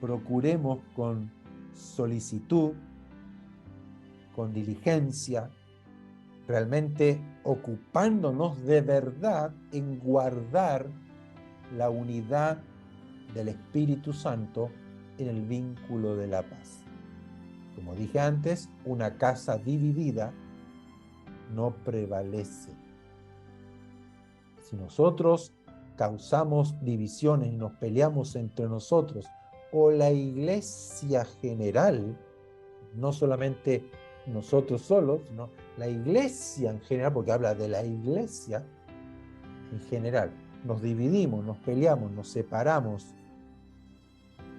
procuremos con solicitud, con diligencia, realmente ocupándonos de verdad en guardar la unidad del Espíritu Santo en el vínculo de la paz. Como dije antes, una casa dividida no prevalece. Si nosotros causamos divisiones y nos peleamos entre nosotros, o la iglesia general, no solamente nosotros solos, sino la iglesia en general, porque habla de la iglesia en general, nos dividimos, nos peleamos, nos separamos,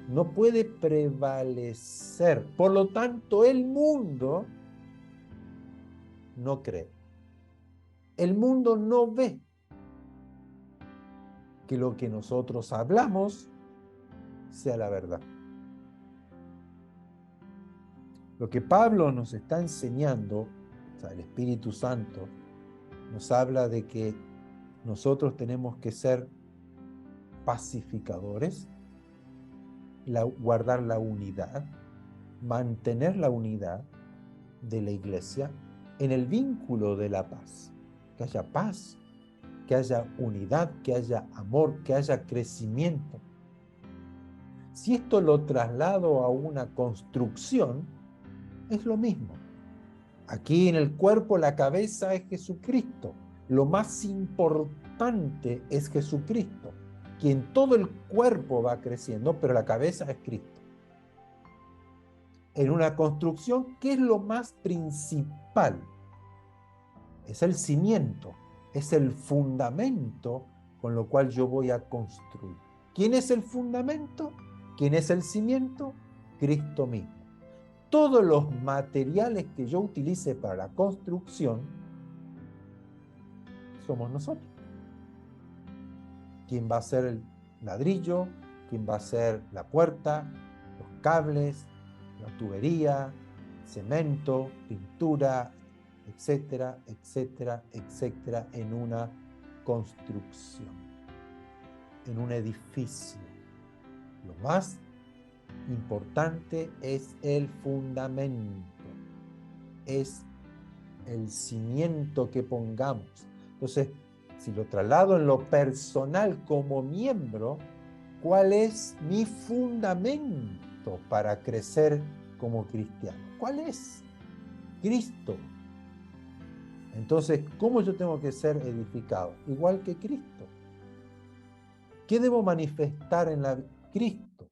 no puede prevalecer. Por lo tanto, el mundo no cree. El mundo no ve que lo que nosotros hablamos sea la verdad. Lo que Pablo nos está enseñando, o sea, el Espíritu Santo, nos habla de que nosotros tenemos que ser pacificadores, guardar la unidad, mantener la unidad de la iglesia en el vínculo de la paz. Que haya paz, que haya unidad, que haya amor, que haya crecimiento. Si esto lo traslado a una construcción, es lo mismo. Aquí en el cuerpo la cabeza es Jesucristo. Lo más importante es Jesucristo, quien todo el cuerpo va creciendo, pero la cabeza es Cristo. En una construcción, ¿qué es lo más principal? Es el cimiento, es el fundamento con lo cual yo voy a construir. ¿Quién es el fundamento? ¿Quién es el cimiento? Cristo mismo. Todos los materiales que yo utilice para la construcción somos nosotros. ¿Quién va a ser el ladrillo? ¿Quién va a ser la puerta? Los cables, la tubería, cemento, pintura, etcétera, etcétera, etcétera, en una construcción, en un edificio. Lo más importante es el fundamento, es el cimiento que pongamos. Entonces, si lo traslado en lo personal como miembro, ¿cuál es mi fundamento para crecer como cristiano? ¿Cuál es? Cristo. Entonces, ¿cómo yo tengo que ser edificado? Igual que Cristo. ¿Qué debo manifestar en la Cristo?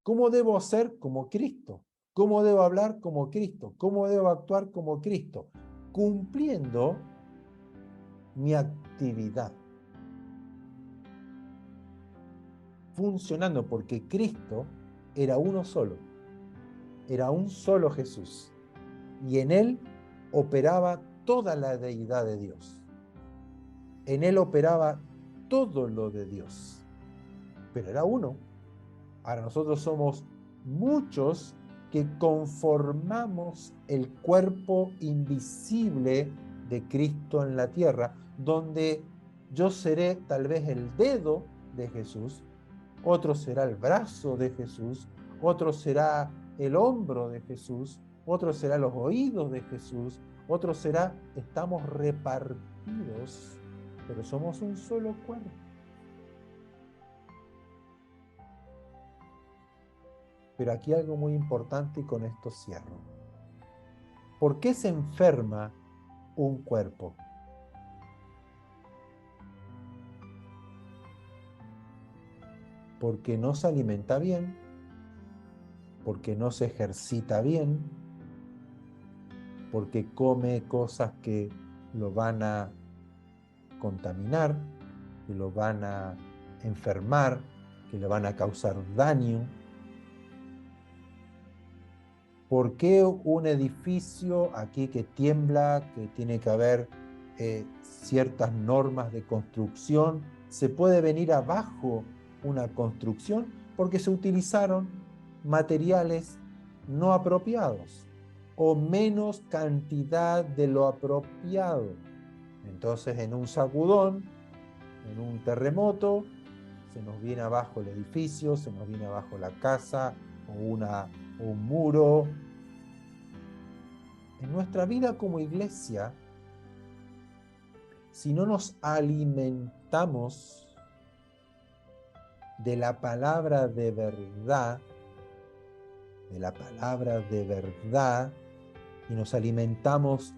¿Cómo debo ser como Cristo? ¿Cómo debo hablar como Cristo? ¿Cómo debo actuar como Cristo? Cumpliendo mi actividad. Funcionando, porque Cristo era uno solo. Era un solo Jesús. Y en él operaba toda la deidad de Dios. En él operaba todo lo de Dios. Pero era uno. Ahora nosotros somos muchos que conformamos el cuerpo invisible de Cristo en la tierra, donde yo seré tal vez el dedo de Jesús, otro será el brazo de Jesús, otro será el hombro de Jesús, otro será los oídos de Jesús, otro será, estamos repartidos, pero somos un solo cuerpo. Pero aquí hay algo muy importante y con esto cierro. ¿Por qué se enferma un cuerpo? Porque no se alimenta bien, porque no se ejercita bien, porque come cosas que lo van a contaminar, que lo van a enfermar, que le van a causar daño. ¿Por qué un edificio aquí que tiembla, que tiene que haber ciertas normas de construcción, se puede venir abajo una construcción porque se utilizaron materiales no apropiados o menos cantidad de lo apropiado. Entonces, en un sacudón, en un terremoto, se nos viene abajo el edificio, se nos viene abajo la casa o un muro. En nuestra vida como iglesia, si no nos alimentamos de la palabra de verdad, y nos alimentamos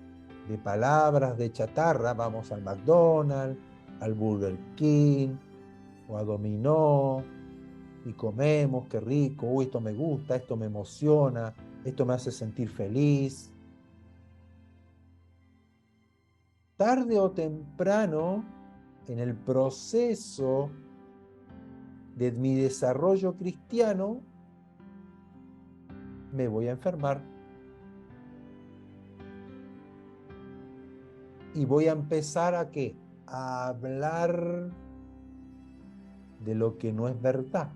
de palabras de chatarra, vamos al McDonald's, al Burger King o a Dominó y comemos, qué rico, uy, esto me gusta, esto me emociona, esto me hace sentir feliz. Tarde o temprano, en el proceso de mi desarrollo cristiano, me voy a enfermar. Y voy a empezar ¿a qué? A hablar de lo que no es verdad.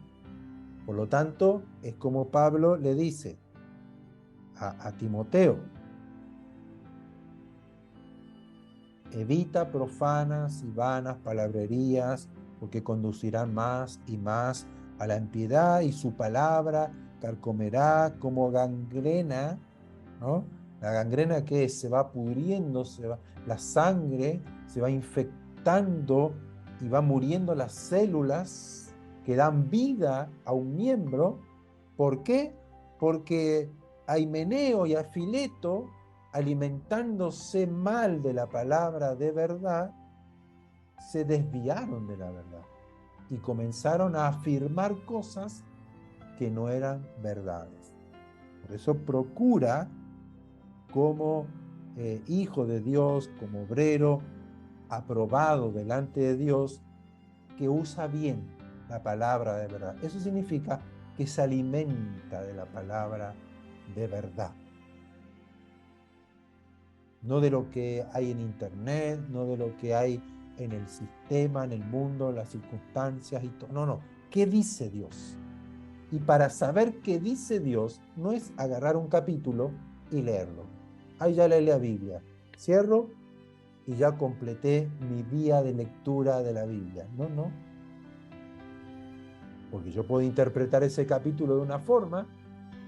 Por lo tanto, es como Pablo le dice a Timoteo: evita profanas y vanas palabrerías, porque conducirán más y más a la impiedad, y su palabra carcomerá como gangrena, ¿no? La gangrena que se va pudriendo, la sangre se va infectando y va muriendo las células que dan vida a un miembro. ¿Por qué? Porque a Himeneo y a Fileto, alimentándose mal de la palabra de verdad, se desviaron de la verdad y comenzaron a afirmar cosas que no eran verdades. Por eso procura, como hijo de Dios, como obrero aprobado delante de Dios, que usa bien la palabra de verdad. Eso significa que se alimenta de la palabra de verdad. No de lo que hay en internet, no de lo que hay en el sistema, en el mundo, las circunstancias y todo. No, no. ¿Qué dice Dios? Y para saber qué dice Dios, no es agarrar un capítulo y leerlo. Ahí ya leí la Biblia. Cierro y ya completé mi día de lectura de la Biblia. No, no. Porque yo puedo interpretar ese capítulo de una forma,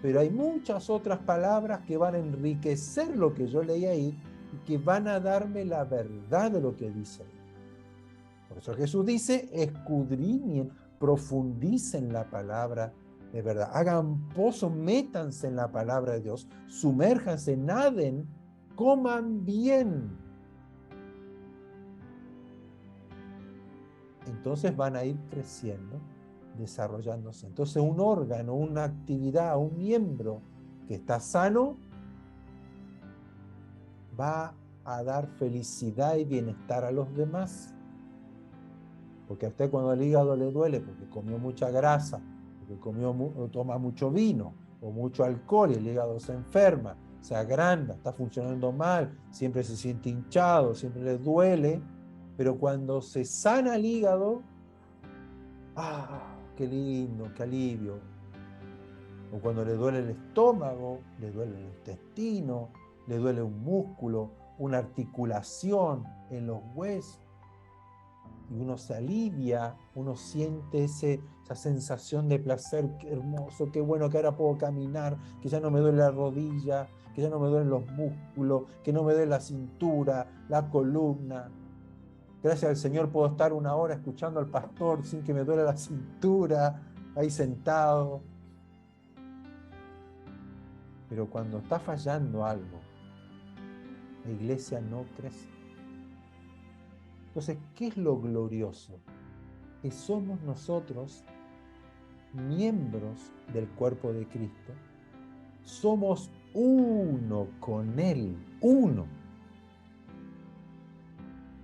pero hay muchas otras palabras que van a enriquecer lo que yo leí ahí y que van a darme la verdad de lo que dice. Por eso Jesús dice: escudriñen, profundicen la palabra de verdad, hagan pozo, métanse en la palabra de Dios, sumérjanse, naden, coman bien. Entonces van a ir creciendo, desarrollándose. Entonces un órgano, una actividad, un miembro que está sano va a dar felicidad y bienestar a los demás. Porque a usted, cuando el hígado le duele porque comió mucha grasa, porque toma mucho vino o mucho alcohol, y el hígado se enferma, se agranda, está funcionando mal, siempre se siente hinchado, siempre le duele, pero cuando se sana el hígado, ¡ah, qué lindo, qué alivio! O cuando le duele el estómago, le duele el intestino, le duele un músculo, una articulación en los huesos, y uno se alivia, uno siente esa sensación de placer: qué hermoso, qué bueno, que ahora puedo caminar, que ya no me duele la rodilla, que ya no me duelen los músculos, que no me duele la cintura, la columna. Gracias al Señor puedo estar una hora escuchando al pastor sin que me duele la cintura, ahí sentado. Pero cuando está fallando algo, la iglesia no crece. Entonces, ¿qué es lo glorioso? Que somos nosotros miembros del cuerpo de Cristo, somos uno con Él, uno.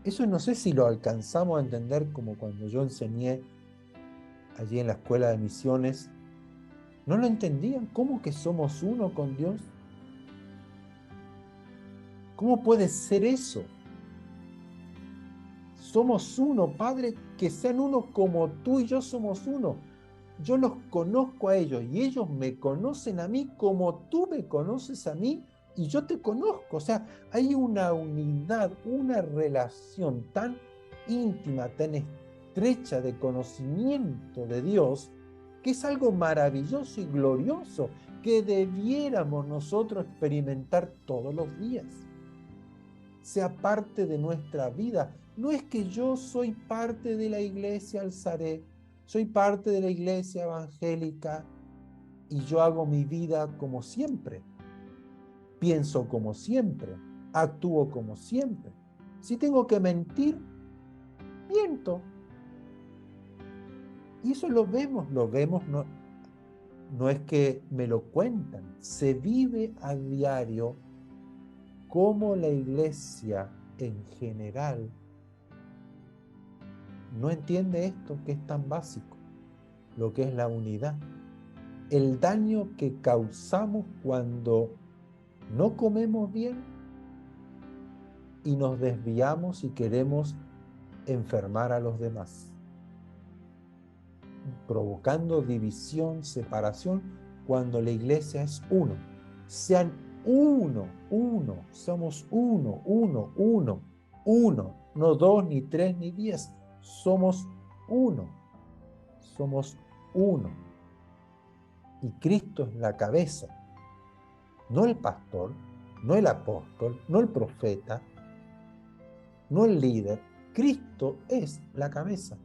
Eso no sé si lo alcanzamos a entender, como cuando yo enseñé allí en la escuela de misiones. ¿No lo entendían? ¿Cómo que somos uno con Dios? ¿Cómo puede ser eso? Somos uno, Padre, que sean uno como tú y yo somos uno. Yo los conozco a ellos y ellos me conocen a mí como tú me conoces a mí y yo te conozco. O sea, hay una unidad, una relación tan íntima, tan estrecha de conocimiento de Dios, que es algo maravilloso y glorioso que debiéramos nosotros experimentar todos los días. Sea parte de nuestra vida. No es que yo soy parte de la iglesia Alzaré, soy parte de la iglesia evangélica y yo hago mi vida como siempre, pienso como siempre, actúo como siempre. Si tengo que mentir, miento. Y eso lo vemos, no es que me lo cuentan, se vive a diario cómo la iglesia en general no entiende esto que es tan básico, lo que es la unidad. El daño que causamos cuando no comemos bien y nos desviamos y queremos enfermar a los demás, provocando división, separación, cuando la iglesia es uno. Sean uno, somos uno, no 2, ni 3, ni 10, somos uno. Y Cristo es la cabeza, no el pastor, no el apóstol, no el profeta, no el líder. Cristo es la cabeza.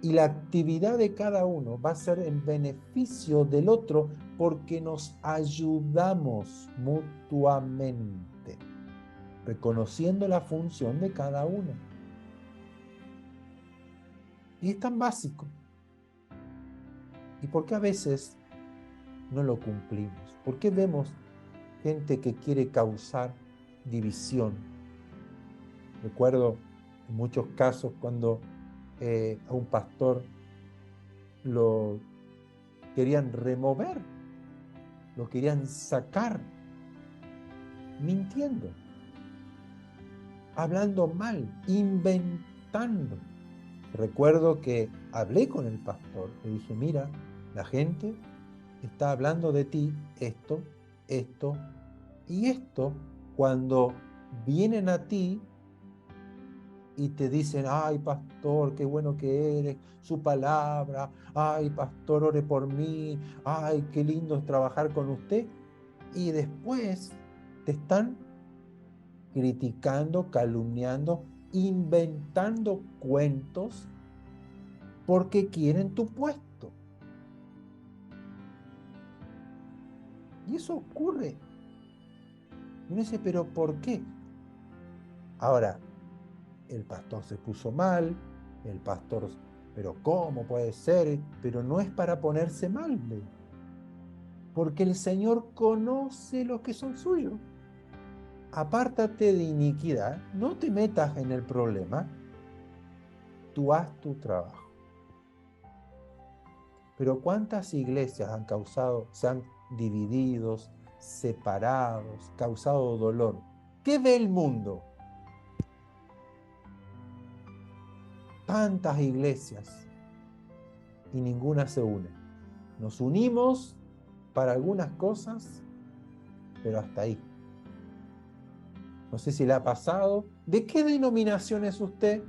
Y la actividad de cada uno va a ser en beneficio del otro porque nos ayudamos mutuamente, reconociendo la función de cada uno. Y es tan básico. ¿Y por qué a veces no lo cumplimos? ¿Por qué vemos gente que quiere causar división? Recuerdo en muchos casos cuando a un pastor lo querían remover, lo querían sacar, mintiendo, hablando mal, inventando. Recuerdo que hablé con el pastor, le dije, mira, la gente está hablando de ti esto y esto, cuando vienen a ti y te dicen, ay, pastor, qué bueno que eres, su palabra, ay, pastor, ore por mí, ay, qué lindo es trabajar con usted, y después te están criticando, calumniando, inventando cuentos porque quieren tu puesto. Y eso ocurre. Y uno dice, ¿pero por qué? Ahora, el pastor se puso mal, el pastor, pero ¿cómo puede ser? Pero no es para ponerse mal, porque el Señor conoce los que son suyos. Apártate de iniquidad, no te metas en el problema, tú haz tu trabajo. Pero ¿cuántas iglesias se han dividido, separados, causado dolor? ¿Qué ve el mundo? Tantas iglesias y ninguna se une. Nos unimos para algunas cosas, pero hasta ahí. No sé si le ha pasado. ¿De qué denominación es usted?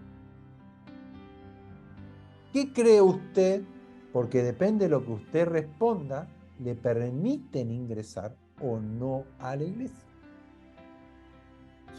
¿Qué cree usted? Porque depende de lo que usted responda, le permiten ingresar o no a la iglesia.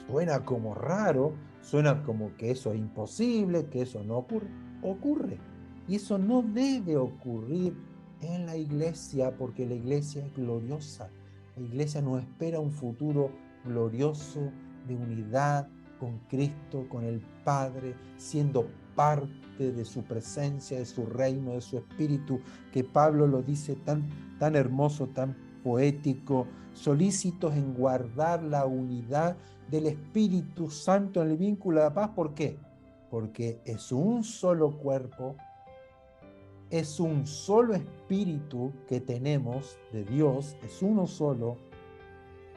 Suena como raro, suena como que eso es imposible, que eso no ocurre. Ocurre. Y eso no debe ocurrir en la iglesia, porque la iglesia es gloriosa. La iglesia nos espera un futuro glorioso de unidad con Cristo, con el Padre, siendo parte de su presencia, de su reino, de su espíritu, que Pablo lo dice tan hermoso, tan poético, solícitos en guardar la unidad del Espíritu Santo en el vínculo de la paz. ¿Por qué? Porque es un solo cuerpo, es un solo espíritu que tenemos de Dios, es uno solo,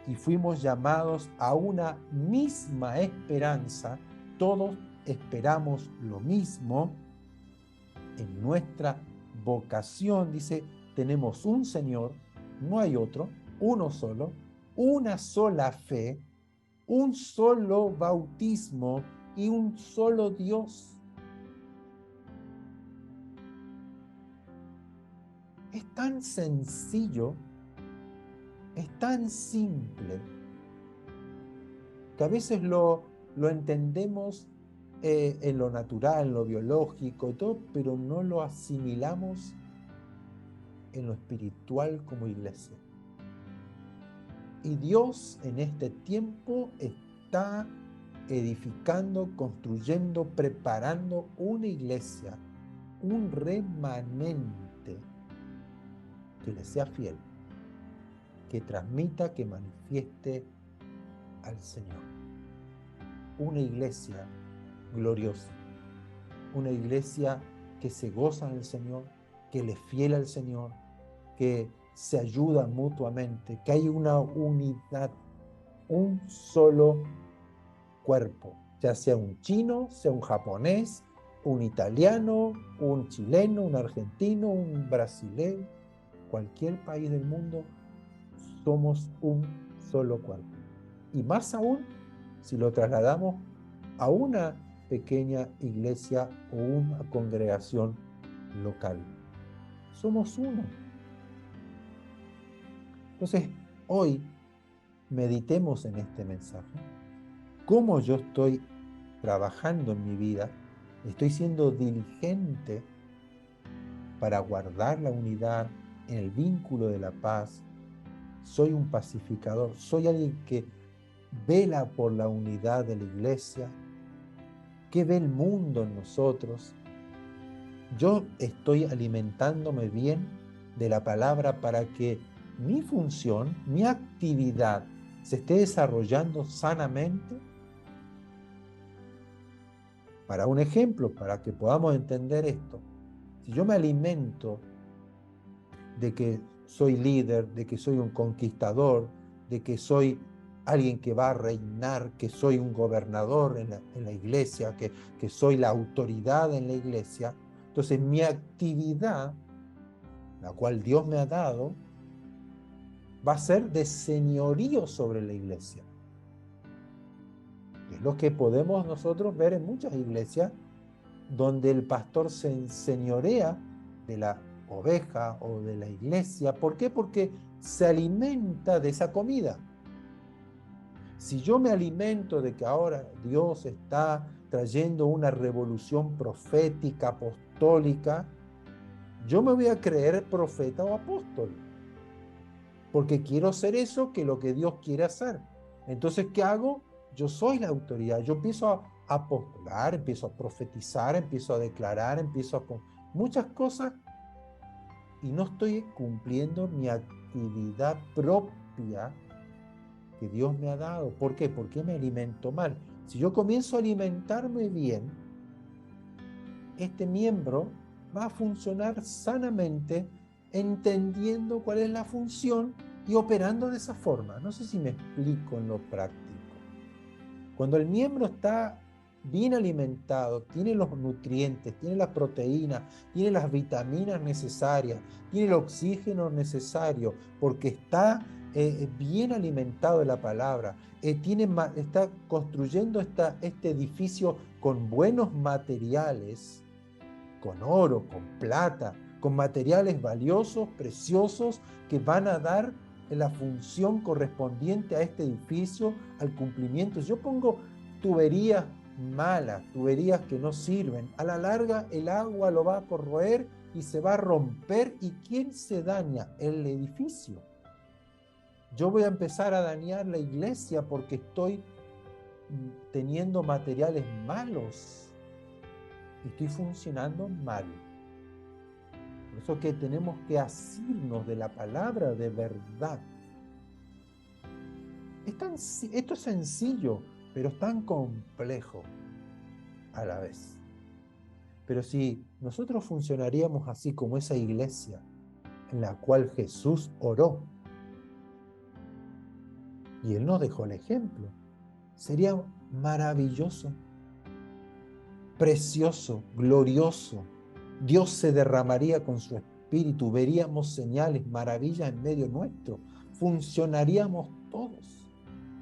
y fuimos llamados a una misma esperanza, todos esperamos lo mismo en nuestra vocación. Dice, tenemos un Señor, no hay otro, uno solo, una sola fe, un solo bautismo y un solo Dios. Es tan sencillo, es tan simple, que a veces lo entendemos en lo natural, en lo biológico y todo, pero no lo asimilamos en lo espiritual como iglesia. Y Dios en este tiempo está edificando, construyendo, preparando una iglesia, un remanente que le sea fiel, que transmita, que manifieste al Señor. Una iglesia gloriosa, una iglesia que se goza en el Señor, que le es fiel al Señor, que se ayuda mutuamente, que hay una unidad, un solo cuerpo, ya sea un chino, sea un japonés, un italiano, un chileno, un argentino, un brasileño, cualquier país del mundo, somos un solo cuerpo. Y más aún, si lo trasladamos a una pequeña iglesia o una congregación local. Somos uno. Entonces, hoy meditemos en este mensaje. ¿Cómo yo estoy trabajando en mi vida? ¿Estoy siendo diligente para guardar la unidad en el vínculo de la paz? ¿Soy un pacificador? ¿Soy alguien que vela por la unidad de la iglesia? ¿Qué ve el mundo en nosotros? Yo estoy alimentándome bien de la palabra para que mi función, mi actividad se esté desarrollando sanamente. Para un ejemplo, para que podamos entender esto, si yo me alimento de que soy líder, de que soy un conquistador, de que soy alguien que va a reinar, que soy un gobernador en la iglesia, que soy la autoridad en la iglesia, entonces mi actividad, la cual Dios me ha dado, va a ser de señorío sobre la iglesia. Es lo que podemos nosotros ver en muchas iglesias, donde el pastor se enseñorea de la oveja o de la iglesia. ¿Por qué? Porque se alimenta de esa comida. Si yo me alimento de que ahora Dios está trayendo una revolución profética, apostólica, yo me voy a creer profeta o apóstol, porque quiero ser eso que lo que Dios quiere hacer. Entonces, ¿qué hago? Yo soy la autoridad, yo empiezo a apostolar, empiezo a profetizar, empiezo a declarar, empiezo a muchas cosas, y no estoy cumpliendo mi actividad propia que Dios me ha dado. ¿Por qué? Porque me alimento mal. Si yo comienzo a alimentarme bien, este miembro va a funcionar sanamente, entendiendo cuál es la función y operando de esa forma. No sé si me explico en lo práctico. Cuando el miembro está bien alimentado, tiene los nutrientes, tiene las proteínas, tiene las vitaminas necesarias, tiene el oxígeno necesario, porque está bien alimentado de la palabra, está construyendo este edificio con buenos materiales, con oro, con plata, con materiales valiosos, preciosos, que van a dar la función correspondiente a este edificio, al cumplimiento. Si yo pongo tuberías malas, tuberías que no sirven, a la larga el agua lo va a corroer y se va a romper. ¿Y quién se daña? El edificio. Yo voy a empezar a dañar la iglesia porque estoy teniendo materiales malos y estoy funcionando mal. Por eso que tenemos que asirnos de la palabra de verdad. Esto es sencillo, pero es tan complejo a la vez. Pero si nosotros funcionaríamos así como esa iglesia en la cual Jesús oró, y Él nos dejó el ejemplo, sería maravilloso. precioso, glorioso. Dios se derramaría con su espíritu, veríamos señales, maravillas en medio nuestro, funcionaríamos todos.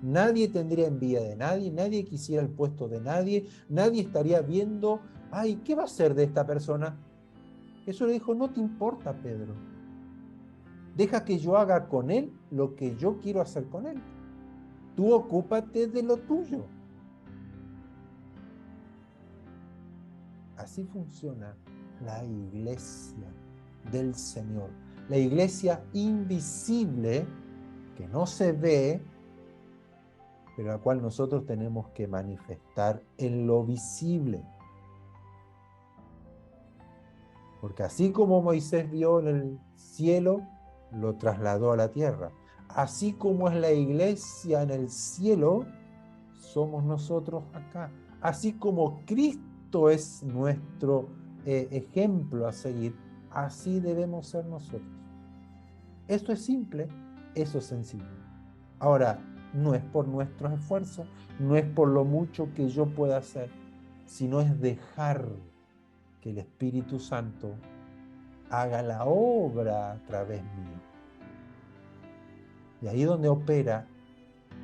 Nadie tendría envidia de nadie, nadie quisiera el puesto de nadie, nadie estaría viendo, ay, ¿qué va a hacer de esta persona? Jesús le dijo, no te importa, Pedro. Deja que yo haga con él lo que yo quiero hacer con él. Tú ocúpate de lo tuyo. Así funciona la iglesia del Señor. La iglesia invisible que no se ve, pero la cual nosotros tenemos que manifestar en lo visible. Porque así como Moisés vio en el cielo, lo trasladó a la tierra. Así como es la iglesia en el cielo, somos nosotros acá. Así como Cristo es nuestro ejemplo a seguir, así debemos ser nosotros. Esto es simple, eso es sencillo. Ahora, no es por nuestros esfuerzos, no es por lo mucho que yo pueda hacer, sino es dejar que el Espíritu Santo haga la obra a través mío. Y ahí es donde opera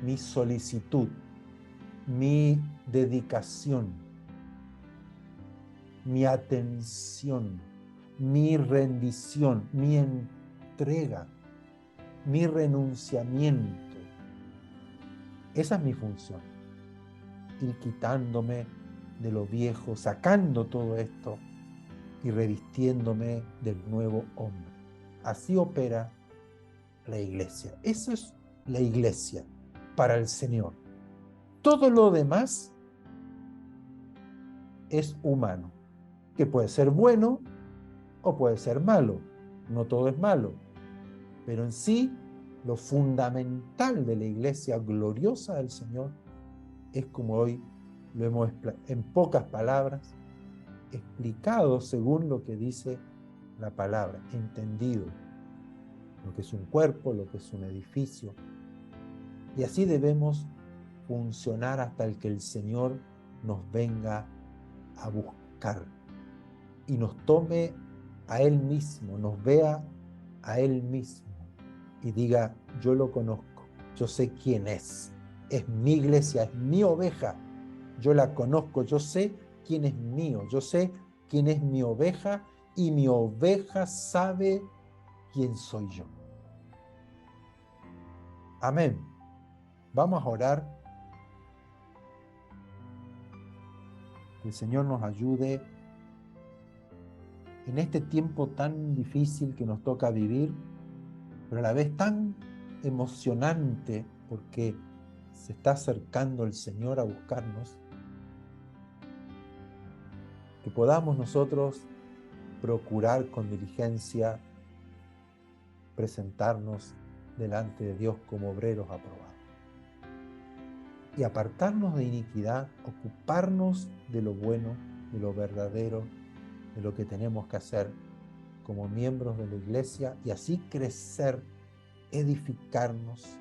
mi solicitud, mi dedicación, mi atención, mi rendición, mi entrega, mi renunciamiento. Esa es mi función. Ir quitándome de lo viejo, sacando todo esto y revistiéndome del nuevo hombre. Así opera la iglesia. Eso es la iglesia para el Señor. Todo lo demás es humano, que puede ser bueno o puede ser malo. No todo es malo, pero en sí lo fundamental de la iglesia gloriosa del Señor es como hoy lo hemos en pocas palabras explicado según lo que dice la palabra, entendido lo que es un cuerpo, lo que es un edificio. Y así debemos funcionar hasta el que el Señor nos venga a buscar y nos tome a Él mismo, nos vea a Él mismo y diga, yo lo conozco, yo sé quién es mi iglesia, es mi oveja, yo la conozco, yo sé quién es mío, yo sé quién es mi oveja y mi oveja sabe quién soy yo. Amén. Vamos a orar. Que el Señor nos ayude en este tiempo tan difícil que nos toca vivir, pero a la vez tan emocionante porque se está acercando el Señor a buscarnos, que podamos nosotros procurar con diligencia presentarnos delante de Dios como obreros aprobados y apartarnos de iniquidad, ocuparnos de lo bueno, de lo verdadero, de lo que tenemos que hacer como miembros de la iglesia y así crecer, edificarnos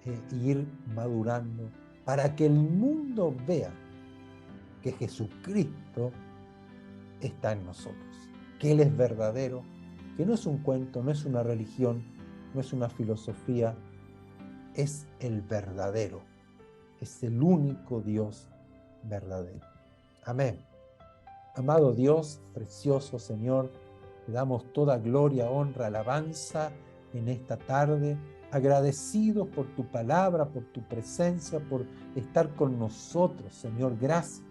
e ir madurando para que el mundo vea que Jesucristo está en nosotros, que Él es verdadero, que no es un cuento, no es una religión, no es una filosofía, es el verdadero, es el único Dios verdadero. Amén. Amado Dios, precioso Señor, te damos toda gloria, honra, alabanza en esta tarde, agradecidos por tu palabra, por tu presencia, por estar con nosotros, Señor. Gracias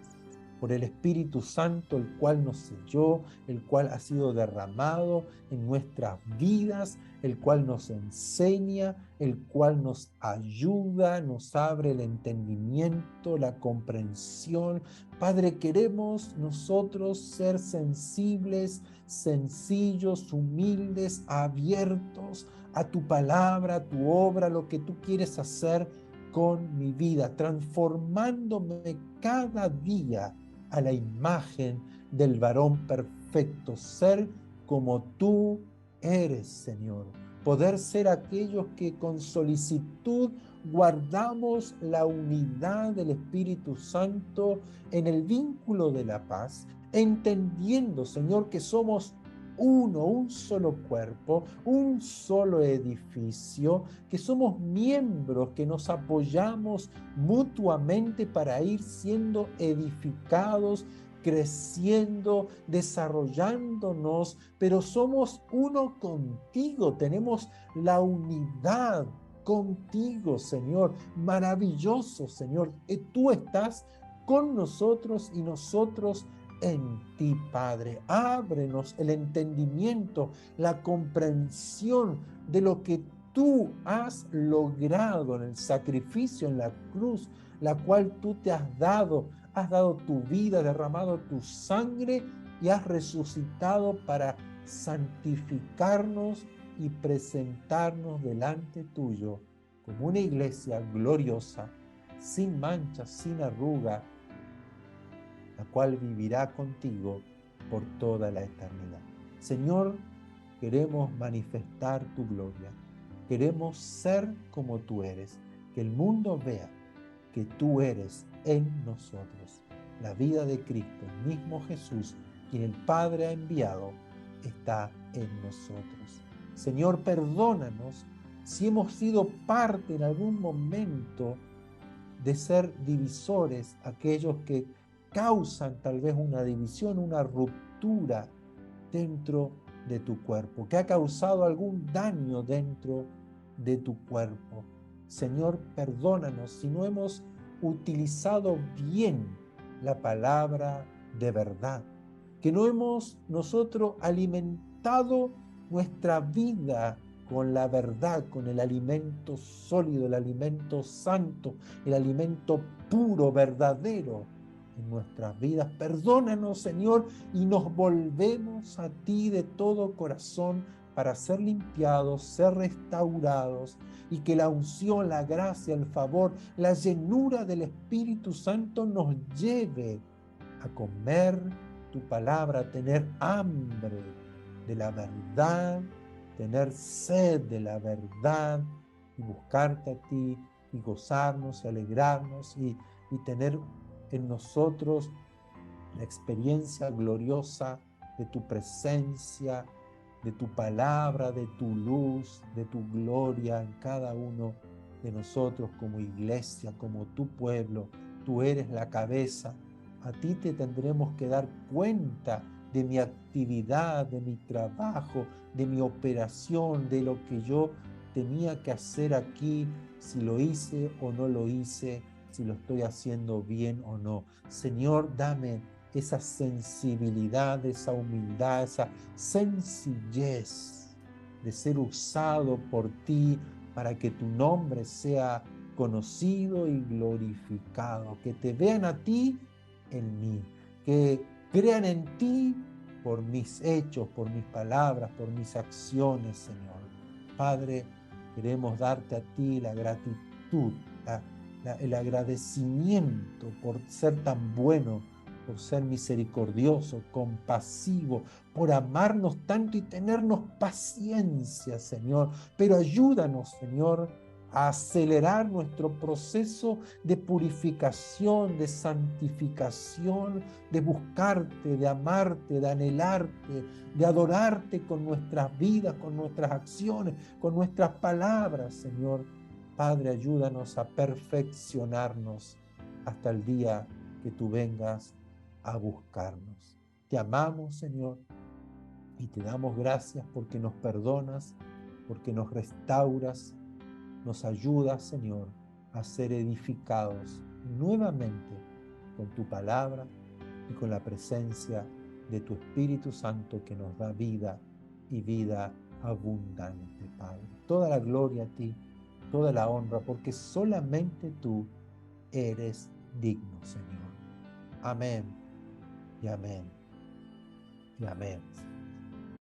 por el Espíritu Santo, el cual nos selló, el cual ha sido derramado en nuestras vidas, el cual nos enseña, el cual nos ayuda, nos abre el entendimiento, la comprensión. Padre, queremos nosotros ser sensibles, sencillos, humildes, abiertos a tu palabra, a tu obra, lo que tú quieres hacer con mi vida, transformándome cada día a la imagen del varón perfecto, ser como tú eres, Señor. Poder ser aquellos que con solicitud guardamos la unidad del Espíritu Santo en el vínculo de la paz, entendiendo, Señor, que somos uno, un solo cuerpo, un solo edificio, que somos miembros, que nos apoyamos mutuamente para ir siendo edificados, creciendo, desarrollándonos, pero somos uno contigo, tenemos la unidad contigo, Señor. Maravilloso, Señor. Tú estás con nosotros y nosotros en ti, Padre. Ábrenos el entendimiento, la comprensión de lo que tú has logrado en el sacrificio, en la cruz, la cual tú te has dado tu vida, derramado tu sangre y has resucitado para santificarnos y presentarnos delante tuyo como una iglesia gloriosa, sin mancha, sin arruga, la cual vivirá contigo por toda la eternidad. Señor, queremos manifestar tu gloria, queremos ser como tú eres, que el mundo vea que tú eres en nosotros. La vida de Cristo, el mismo Jesús, quien el Padre ha enviado, está en nosotros. Señor, perdónanos si hemos sido parte en algún momento de ser divisores, aquellos que causan tal vez una división, una ruptura dentro de tu cuerpo, que ha causado algún daño dentro de tu cuerpo. Señor, perdónanos si no hemos utilizado bien la palabra de verdad, que no hemos nosotros alimentado nuestra vida con la verdad, con el alimento sólido, el alimento santo, el alimento puro, verdadero en nuestras vidas. Perdónanos, Señor, y nos volvemos a ti de todo corazón para ser limpiados, ser restaurados, y que la unción, la gracia, el favor, la llenura del Espíritu Santo nos lleve a comer tu palabra, a tener hambre de la verdad, tener sed de la verdad y buscarte a ti y gozarnos y alegrarnos y tener en nosotros la experiencia gloriosa de tu presencia, de tu palabra, de tu luz, de tu gloria en cada uno de nosotros como iglesia, como tu pueblo. Tú eres la cabeza. A ti te tendremos que dar cuenta de mi actividad, de mi trabajo, de mi operación, de lo que yo tenía que hacer aquí, si lo hice o no lo hice, si lo estoy haciendo bien o no. Señor, dame esa sensibilidad, esa humildad, esa sencillez de ser usado por ti para que tu nombre sea conocido y glorificado, que te vean a ti en mí, que crean en ti por mis hechos, por mis palabras, por mis acciones, Señor. Padre, queremos darte a ti la gratitud, el agradecimiento por ser tan bueno, por ser misericordioso, compasivo, por amarnos tanto y tenernos paciencia, Señor. Pero ayúdanos, Señor, a acelerar nuestro proceso de purificación, de santificación, de buscarte, de amarte, de anhelarte, de adorarte con nuestras vidas, con nuestras acciones, con nuestras palabras, Señor. Padre, ayúdanos a perfeccionarnos hasta el día que tú vengas a buscarnos. Te amamos, Señor, y te damos gracias porque nos perdonas, porque nos restauras, nos ayudas, Señor, a ser edificados nuevamente con tu palabra y con la presencia de tu Espíritu Santo que nos da vida y vida abundante, Padre. Toda la gloria a ti, toda la honra, porque solamente tú eres digno, Señor. Amén y amén y amén.